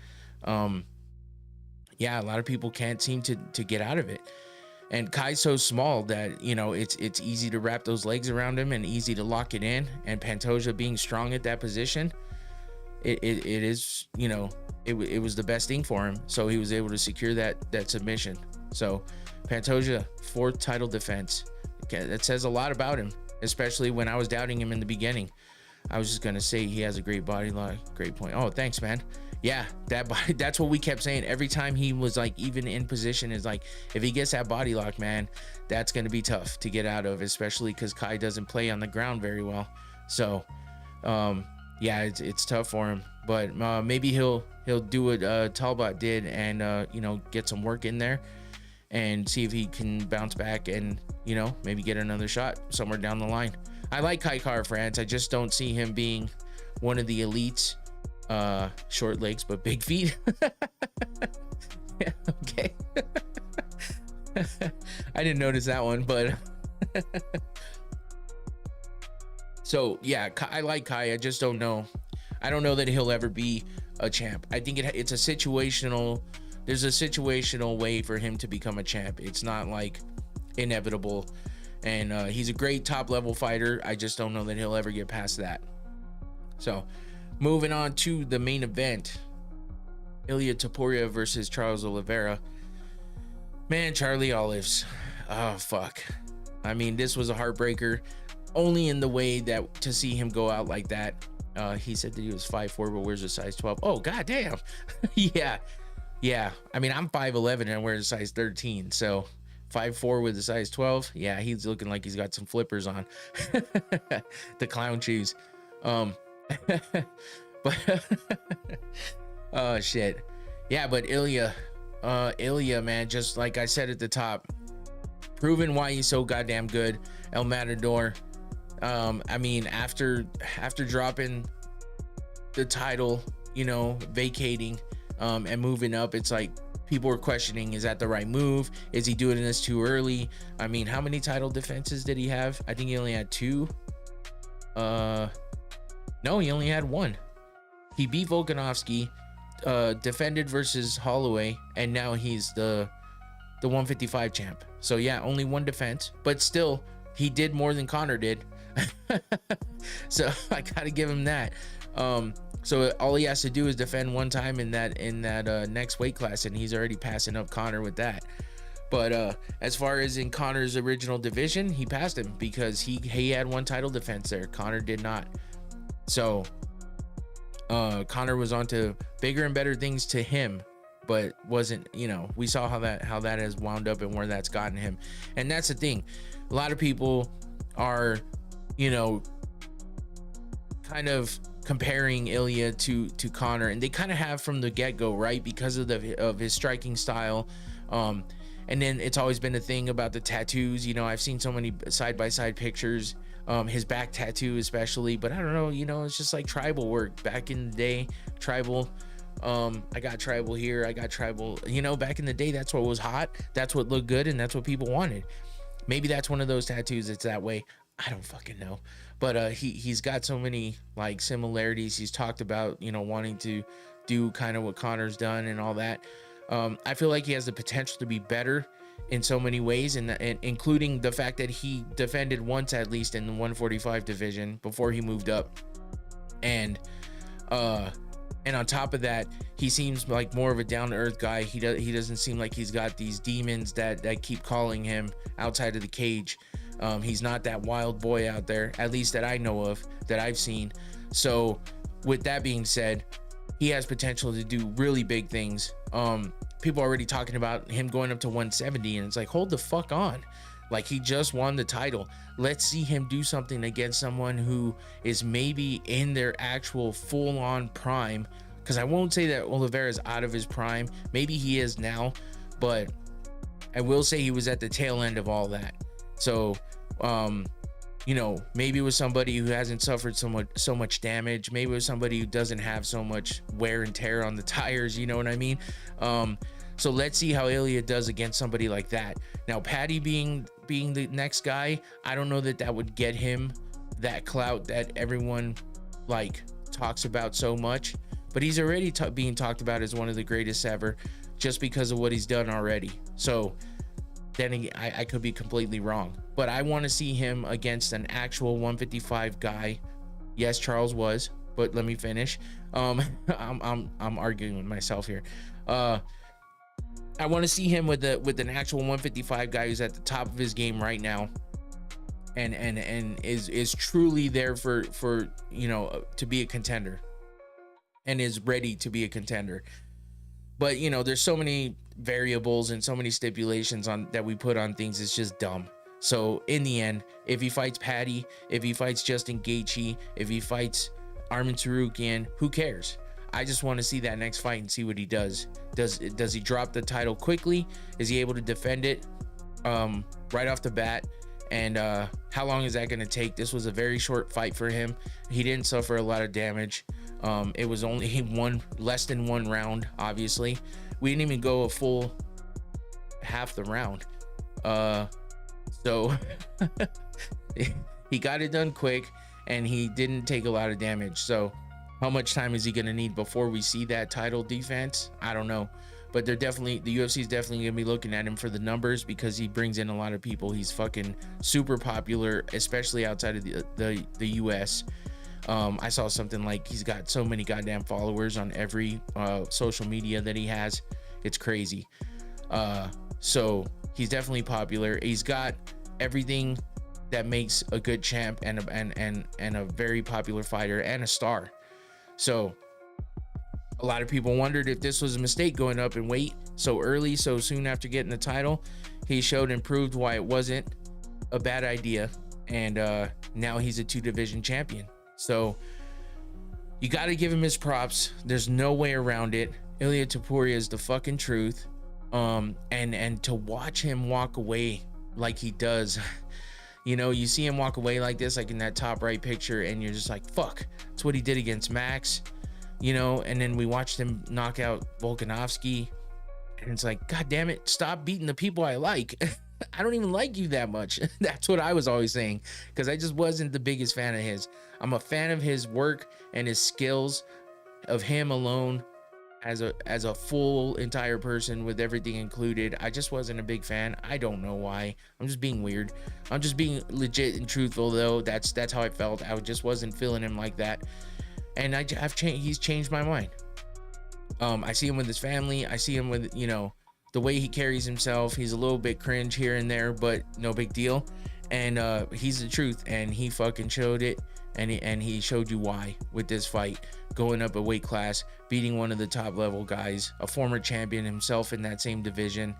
yeah, a lot of people can't seem to get out of it. And Kai's so small that, you know, it's easy to wrap those legs around him and easy to lock it in. And Pantoja being strong at that position, it is, you know, it was the best thing for him. So he was able to secure that submission. So Pantoja, 4th title defense. Okay, that says a lot about him, especially when I was doubting him in the beginning. I was just gonna say he has a great body lock. Great point. Oh, thanks, man. Yeah, that body, that's what we kept saying every time he was like even in position, is like, if he gets that body lock, man, that's gonna be tough to get out of, especially because Kai doesn't play on the ground very well. So yeah, it's tough for him, but maybe he'll do what Talbot did, and you know, get some work in there and see if he can bounce back and, you know, maybe get another shot somewhere down the line. I like Kai Kara-France. I just don't see him being one of the elites. Short legs but big feet. Yeah, okay. I didn't notice that one, but so yeah, I like Kai. I just don't know. I don't know that he'll ever be a champ. I think it's a situational. There's a situational way for him to become a champ. It's not like inevitable. And he's a great top level fighter. I just don't know that he'll ever get past that. So moving on to the main event, Ilia Topuria versus Charles Oliveira. Man, Charlie Olives. Oh, fuck. I mean, this was a heartbreaker, only in the way that to see him go out like that. He said that he was 5'4", but wears a size 12. Oh, goddamn. Yeah. I mean, I'm 5'11" and I wear a size 13. So 5'4" with a size 12. Yeah, he's looking like he's got some flippers on. The clown shoes. But oh shit, yeah. But Ilia, man, just like I said at the top, proving why he's so goddamn good. El Matador. I mean, after dropping the title, you know, vacating, and moving up, it's like people were questioning, is that the right move? Is he doing this too early? I mean, how many title defenses did he have? I think he only had 2. No, he only had 1. He beat Volkanovski, defended versus Holloway, and now he's the 155 champ. So yeah, only 1 defense, but still he did more than Conor did. So I gotta give him that. So all he has to do is defend 1 time in that next weight class, and he's already passing up Conor with that. But as far as in Conor's original division, he passed him because he had 1 title defense there. Conor did not. So Conor was on to bigger and better things to him, but wasn't, you know, we saw how that has wound up and where that's gotten him. And that's the thing. A lot of people are, you know, kind of comparing Ilia to Conor, and they kind of have from the get-go, right? Because of his striking style. And then it's always been a thing about the tattoos. You know, I've seen so many side-by-side pictures. His back tattoo especially, but I don't know, you know, it's just like tribal work back in the day. Tribal, I got tribal here, I got tribal, you know, back in the day, that's what was hot, that's what looked good, and that's what people wanted. Maybe that's one of those tattoos that's that way. I don't fucking know. But he's got so many like similarities. He's talked about, you know, wanting to do kind of what Conor's done and all that. I feel like he has the potential to be better in so many ways, and including the fact that he defended once at least in the 145 division before he moved up, and And on top of that, he seems like more of a down-to-earth guy. He doesn't seem like he's got these demons that keep calling him outside of the cage. He's not that wild boy out there, at least that I know of, that I've seen. So with that being said, he has potential to do really big things. People are already talking about him going up to 170, and it's like, hold the fuck on. Like, he just won the title. Let's see him do something against someone who is maybe in their actual full-on prime. Because I won't say that Oliveira is out of his prime. Maybe he is now, but I will say he was at the tail end of all that. So, you know, maybe it was somebody who hasn't suffered so much damage. Maybe it was somebody who doesn't have so much wear and tear on the tires. You know what I mean? So let's see how Ilia does against somebody like that. Now, Paddy being the next guy, I don't know that would get him that clout that everyone like talks about so much, but he's already being talked about as one of the greatest ever just because of what he's done already. So then again, I could be completely wrong, but I want to see him against an actual 155 guy. Yes, Charles was, but let me finish. I'm arguing with myself here. I want to see him with an actual 155 guy who's at the top of his game right now, and is truly there for you know, to be a contender, and is ready to be a contender. But you know, there's so many variables and so many stipulations on that we put on things. It's just dumb. So in the end, if he fights Paddy, if he fights Justin Gaethje, if he fights Arman Tsarukyan, who cares? I just want to see that next fight and see what he does. Does he drop the title quickly? Is he able to defend it right off the bat? And how long is that going to take? This was a very short fight for him. He didn't suffer a lot of damage. It was only less than one round. Obviously, we didn't even go a full half the round. So he got it done quick, and he didn't take a lot of damage. So how much time is he going to need before we see that title defense? I don't know. But the UFC is definitely going to be looking at him for the numbers, because he brings in a lot of people. He's fucking super popular, especially outside of the US. I saw something like he's got so many goddamn followers on every social media that he has. It's crazy. So he's definitely popular. He's got everything that makes a good champ and a very popular fighter and a star. So a lot of people wondered if this was a mistake going up in weight so early, so soon after getting the title. He showed and proved why it wasn't a bad idea, and now he's a 2-division champion. So you got to give him his props. There's no way around it. Ilia Topuria is the fucking truth. And to watch him walk away like he does, you know, you see him walk away like this, like in that top right picture, and you're just like, fuck, that's what he did against Max, you know. And then we watched him knock out Volkanovski, and it's like, god damn it, stop beating the people I like. I don't even like you that much. That's what I was always saying, because I just wasn't the biggest fan of his. I'm a fan of his work and his skills, of him alone as a full entire person with everything included. I just wasn't a big fan. I don't know why. I'm just being weird. I'm just being legit and truthful, though. That's how I felt. I just wasn't feeling him like that, and I've changed. He's changed my mind. I see him with his family. I see him with, you know, the way he carries himself. He's a little bit cringe here and there, but no big deal. And he's the truth, and he fucking showed it. And he showed you why with this fight, going up a weight class, beating one of the top level guys, a former champion himself in that same division.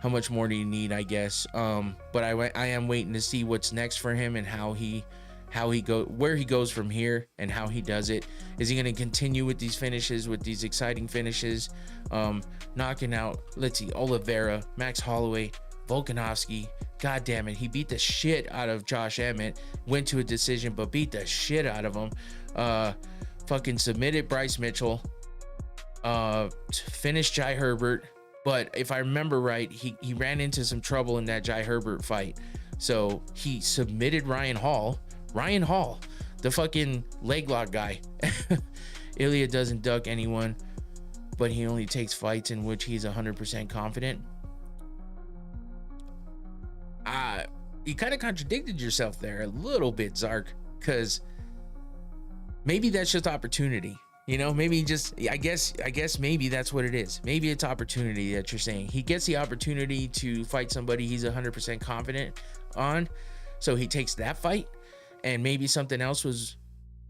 How much more do you need, I guess? But I am waiting to see what's next for him, and where he goes from here, and how he does it. Is he going to continue with these finishes, with these exciting finishes, knocking out, let's see, Oliveira, Max Holloway, Volkanovski? God damn it, he beat the shit out of Josh Emmett, went to a decision, but beat the shit out of him. Fucking submitted Bryce Mitchell, finished Jai Herbert. But if I remember right, he ran into some trouble in that Jai Herbert fight, so he submitted Ryan Hall, the fucking leg lock guy. Ilia doesn't duck anyone, but he only takes fights in which he's 100% confident. You kind of contradicted yourself there a little bit, Zark, because maybe that's just opportunity. You know, maybe just, I guess maybe that's what it is. Maybe it's opportunity that you're saying. He gets the opportunity to fight somebody he's 100% confident on, so he takes that fight, and maybe something else was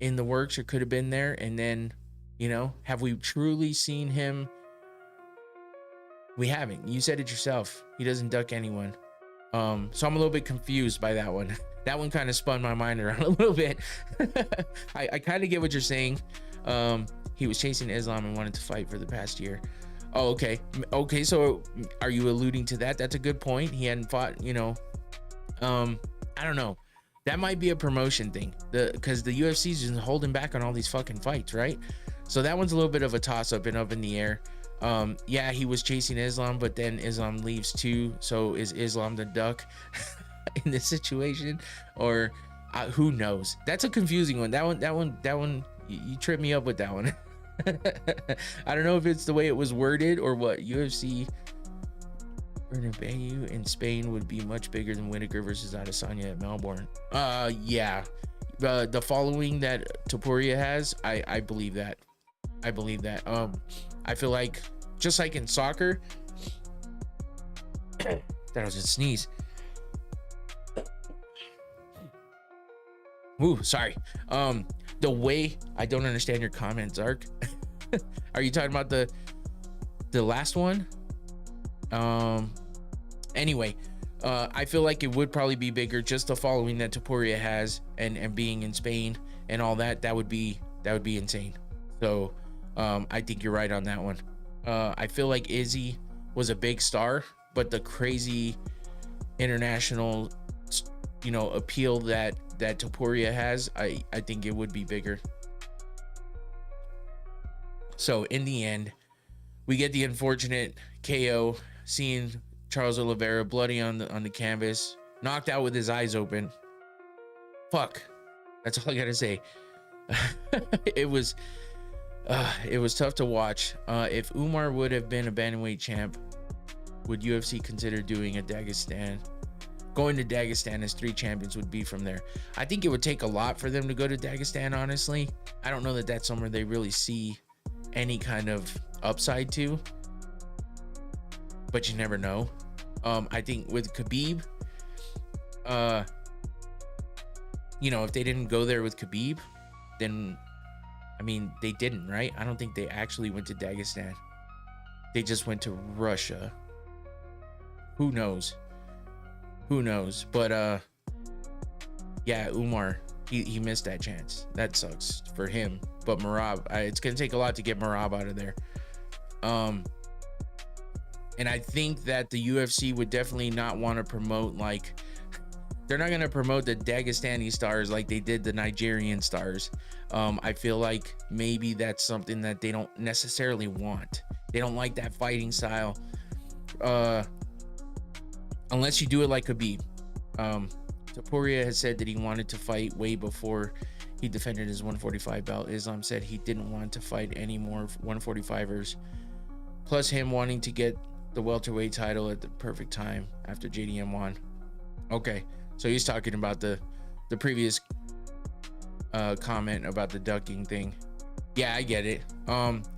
in the works or could have been there, and then, you know, have we truly seen him? We haven't. You said it yourself. He doesn't duck anyone. So I'm a little bit confused by that one. That one kind of spun my mind around a little bit. I kind of get what you're saying. He was chasing Islam and wanted to fight for the past year. Oh, okay, so are you alluding to that? That's a good point. He hadn't fought, you know. I don't know, that might be a promotion thing, because the UFC's just holding back on all these fucking fights, right? So that one's a little bit of a toss-up and up in the air. Yeah, he was chasing Islam, but then Islam leaves too, so is Islam the duck in this situation, or who knows? That's a confusing one. That one you tripped me up with that one. I don't know if it's the way it was worded or what. UFC Bernabeu in Spain would be much bigger than Whittaker versus Adesanya at Melbourne. Yeah, the following that Topuria has, I believe that. I I feel like, just like in soccer, that was a sneeze. Ooh, sorry. The way, I don't understand your comment, Zark. Are you talking about the last one? Anyway, I feel like it would probably be bigger, just the following that Topuria has, and being in Spain and all that. That would be insane. So I think you're right on that one. I feel like Izzy was a big star, but the crazy international, you know, appeal that Topuria has, I think it would be bigger. So in the end, we get the unfortunate KO, seeing Charles Oliveira bloody on the canvas, knocked out with his eyes open. Fuck, that's all I gotta say. It was tough to watch. If Umar would have been a bantamweight champ, would UFC consider doing a Dagestan? Going to Dagestan as 3 champions would be from there. I think it would take a lot for them to go to Dagestan, honestly. I don't know that that's somewhere they really see any kind of upside to, but you never know. I think with Khabib, you know, if they didn't go there with Khabib, then, I mean, they didn't, right? I don't think they actually went to Dagestan. They just went to Russia. Who knows? But yeah, Umar, he missed that chance. That sucks for him. But Merab, it's gonna take a lot to get Merab out of there. And I think that the UFC would definitely not want to promote, like, they're not gonna promote the Dagestani stars like they did the Nigerian stars. I feel like maybe that's something that they don't necessarily want. They don't like that fighting style. Unless you do it like Khabib. Topuria has said that he wanted to fight way before he defended his 145 belt. Islam said he didn't want to fight any more 145ers. Plus him wanting to get the welterweight title at the perfect time after JDM won. Okay, so he's talking about the previous comment about the ducking thing. Yeah, I get it.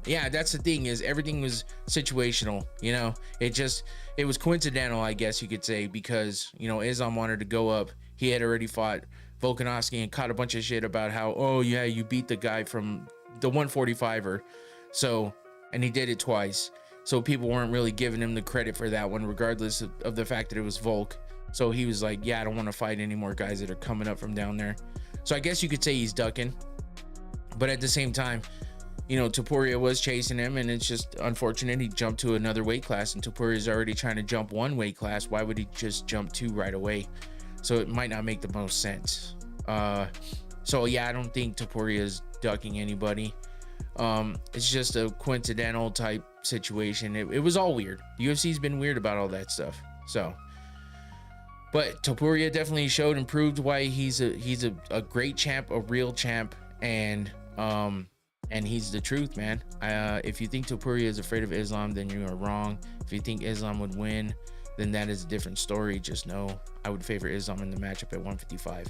Yeah, that's the thing, is everything was situational, you know. It was coincidental, I guess you could say, because, you know, Islam wanted to go up. He had already fought Volkanovski and caught a bunch of shit about how, oh yeah, you beat the guy from the 145er. So, and he did it twice. So people weren't really giving him the credit for that one, regardless of the fact that it was Volk. So he was like, yeah, I don't want to fight any more guys that are coming up from down there. So I guess you could say he's ducking. But at the same time, you know, Topuria was chasing him, and it's just unfortunate he jumped to another weight class, and Topuria's already trying to jump 1 weight class. Why would he just jump 2 right away? So it might not make the most sense. So yeah, I don't think Topuria is ducking anybody. It's just a coincidental type situation. It was all weird. UFC's been weird about all that stuff. So, but Topuria definitely showed and proved why he's a great champ, a real champ, and he's the truth, man. If you think Topuria is afraid of Islam, then you are wrong. If you think Islam would win, then that is a different story. Just know I would favor Islam in the matchup at 155.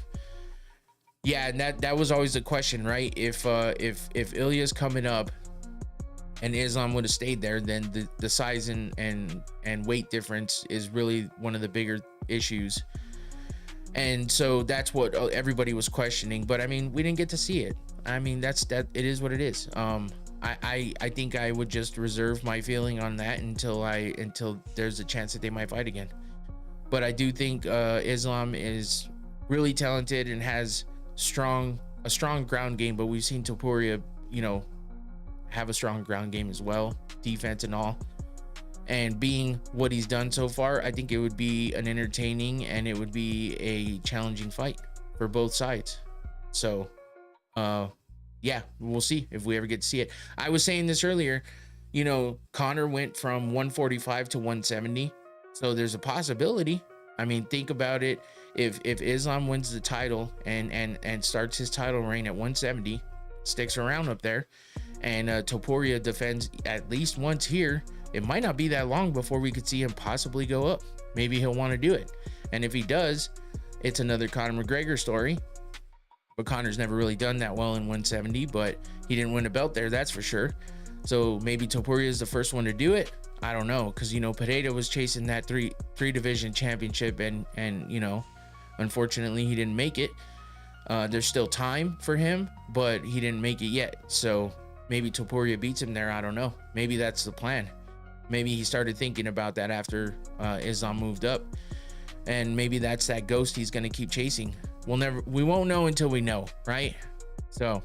Yeah, and that was always the question, right? If Ilia's coming up and Islam would have stayed there, then the size and weight difference is really one of the bigger issues. And so that's what everybody was questioning. But I mean, we didn't get to see it. I mean, that it is what it is. I think I would just reserve my feeling on that until there's a chance that they might fight again. But I do think Islam is really talented and has a strong ground game. But we've seen Topuria, have a strong ground game as well, defense and all. And being what he's done so far, I think it would be an entertaining and it would be a challenging fight for both sides. So yeah, we'll see if we ever get to see it. I was saying this earlier, Conor went from 145 to 170, so there's a possibility. I mean, think about it. If Islam wins the title and starts his title reign at 170, sticks around up there, and Topuria defends at least once here, it might not be that long before we could see him possibly go up. Maybe he'll want to do it, and if he does, it's another Conor McGregor story. But Conor's never really done that well in 170, but he didn't win a belt there, that's for sure. So maybe Topuria is the first one to do it. I don't know, because Pereira was chasing that three division championship, and unfortunately he didn't make it. There's still time for him, but he didn't make it yet. So maybe Topuria beats him there. I don't know. Maybe that's the plan. Maybe he started thinking about that after Islam moved up, and maybe that's that ghost he's going to keep chasing. We won't know until we know, right? So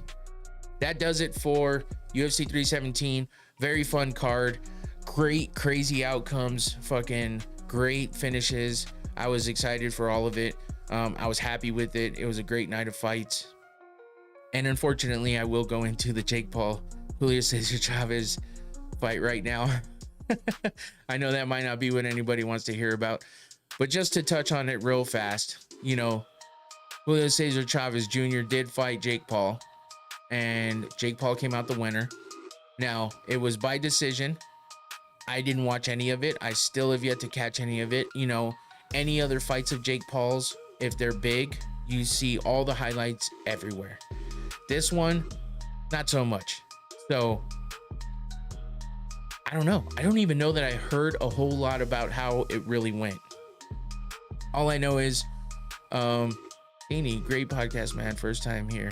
that does it for UFC 317. Very fun card. Great, crazy outcomes. Fucking great finishes. I was excited for all of it. I was happy with it. It was a great night of fights. And unfortunately, I will go into the Jake Paul, Julio Cesar Chavez fight right now. I know that might not be what anybody wants to hear about, but just to touch on it real fast, Julio Cesar Chavez Jr. did fight Jake Paul, and Jake Paul came out the winner. Now, it was by decision. I didn't watch any of it. I still have yet to catch any of it. Any other fights of Jake Paul's, if they're big, you see all the highlights everywhere. This one, not so much. So, I don't know. I don't even know that I heard a whole lot about how it really went. All I know is, Danny, great podcast, man. First time here.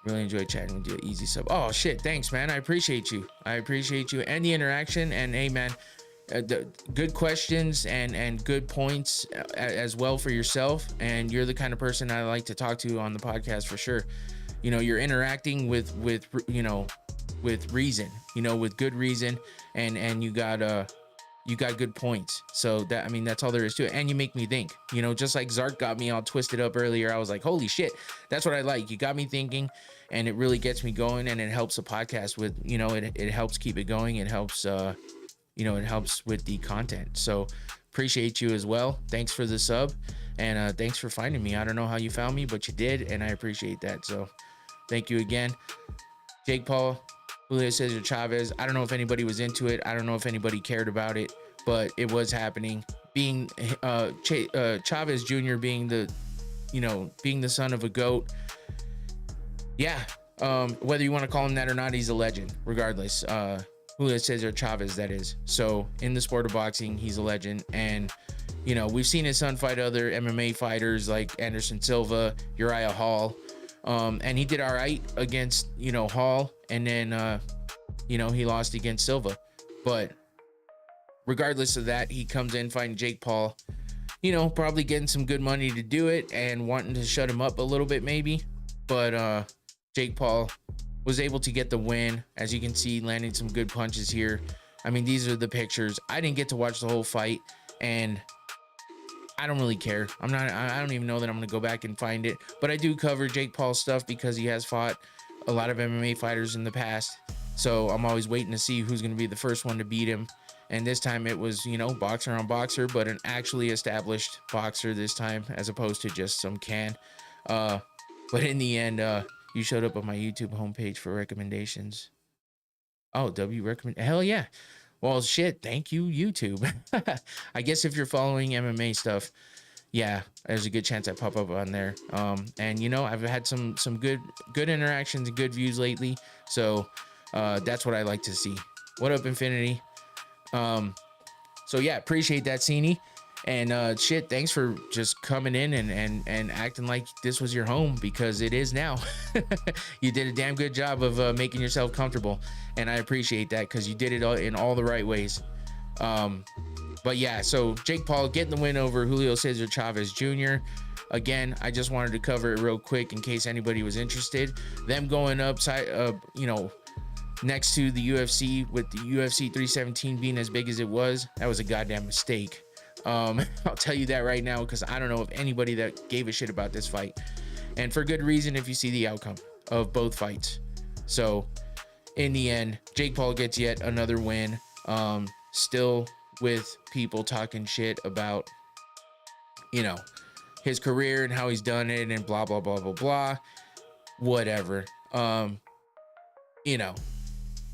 Really enjoyed chatting with you. Easy sub. Oh shit, thanks, man. I appreciate you and the interaction. And hey, man, the good questions and good points as well for yourself. And you're the kind of person I like to talk to on the podcast for sure. You're interacting with reason, with good reason, and you got good points. So that's all there is to it. And you make me think, just like Zark got me all twisted up earlier. I was like, holy shit, that's what I like. You got me thinking, and it really gets me going, and it helps the podcast with, it helps keep it going. It helps, it helps with the content. So appreciate you as well. Thanks for the sub, and thanks for finding me. I don't know how you found me, but you did, and I appreciate that. So thank you again. Jake Paul, Julio Cesar Chavez. I don't know if anybody was into it. I don't know if anybody cared about it, but it was happening. Being Chavez Jr. being the son of a GOAT. Yeah. Whether you want to call him that or not, he's a legend, regardless. Julio Cesar Chavez, that is. So in the sport of boxing, he's a legend. And, we've seen his son fight other MMA fighters like Anderson Silva, Uriah Hall. And he did all right against, Hall, and then, he lost against Silva. But regardless of that, he comes in fighting Jake Paul, probably getting some good money to do it and wanting to shut him up a little bit maybe. But Jake Paul was able to get the win, as you can see, landing some good punches here. I mean, these are the pictures. I didn't get to watch the whole fight, and I don't really care. I don't even know that I'm going to go back and find it, but I do cover Jake Paul stuff because he has fought a lot of MMA fighters in the past. So I'm always waiting to see who's going to be the first one to beat him. And this time it was, boxer on boxer, but an actually established boxer this time, as opposed to just some can. But in the end, you showed up on my YouTube homepage for recommendations. Oh, recommend. Hell yeah. Well, shit. Thank you, YouTube. I guess if you're following MMA stuff, yeah, there's a good chance I pop up on there. And you know, I've had some good interactions and good views lately, so that's what I like to see. What up, Infinity? So yeah, appreciate that, Cini. And shit, thanks for just coming in and acting like this was your home, because it is now. You did a damn good job of making yourself comfortable, and I appreciate that, because you did it in all the right ways. But yeah, so Jake Paul getting the win over Julio Cesar Chavez Jr. Again, I just wanted to cover it real quick in case anybody was interested. Them going upside, you know, next to the UFC, with the UFC 317 being as big as it was, that was a goddamn mistake. I'll tell you that right now, because I don't know of anybody that gave a shit about this fight, and for good reason if you see the outcome of both fights. So in the end, Jake Paul gets yet another win, still with people talking shit about, you know, his career and how he's done it and blah blah blah blah blah, whatever. You know,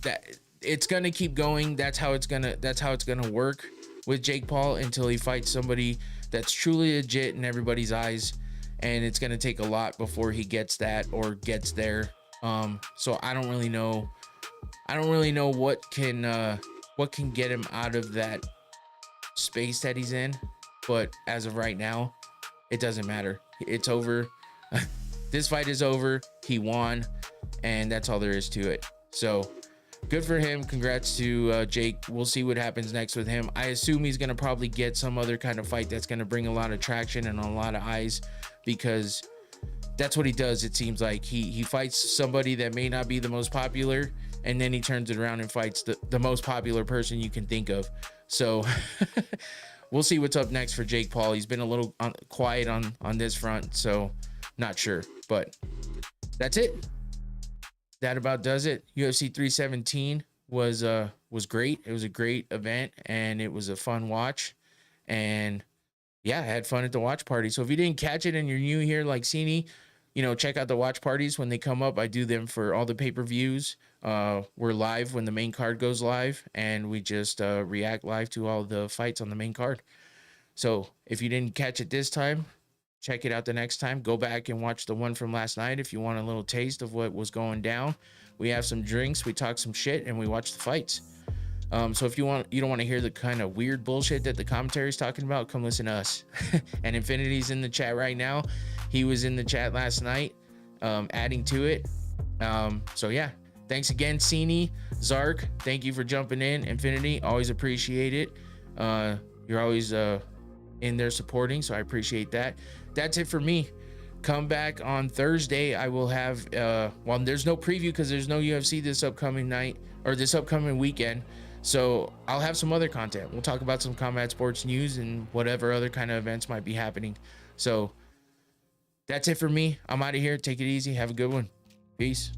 that it's gonna keep going. That's how it's gonna work with Jake Paul until he fights somebody that's truly legit in everybody's eyes, and it's gonna take a lot before he gets that or gets there. So I don't really know what can get him out of that space that he's in, but as of right now, it doesn't matter. It's over. This fight is over. He won, and that's all there is to it. So good for him. Congrats to Jake. We'll see what happens next with him. I assume he's going to probably get some other kind of fight that's going to bring a lot of traction and a lot of eyes, because that's what he does. It seems like he fights somebody that may not be the most popular, and then he turns it around and fights the most popular person you can think of. So we'll see what's up next for Jake Paul. He's been a little quiet on this front, so not sure, but that's it. That about does it. UFC 317 was great. It was a great event, and it was a fun watch, and yeah, I had fun at the watch party. So if you didn't catch it and you're new here like Cini, you know, check out the watch parties when they come up. I do them for all the pay-per-views. We're live when the main card goes live, and we just react live to all the fights on the main card. So if you didn't catch it this time, check it out the next time. Go back and watch the one from last night if you want a little taste of what was going down. We have some drinks, we talk some shit, and we watch the fights. So if you don't want to hear the kind of weird bullshit that the commentary is talking about, come listen to us. And Infinity's in the chat right now. He was in the chat last night, adding to it. So yeah, thanks again, Cini, Zark. Thank you for jumping in. Infinity, always appreciate it. You're always in there supporting, so I appreciate that. That's it for me. Come back on Thursday. I will have well, there's no preview because there's no UFC this upcoming night or this upcoming weekend, so I'll have some other content. We'll talk about some combat sports news and whatever other kind of events might be happening. So that's it for me. I'm out of here. Take it easy. Have a good one. Peace.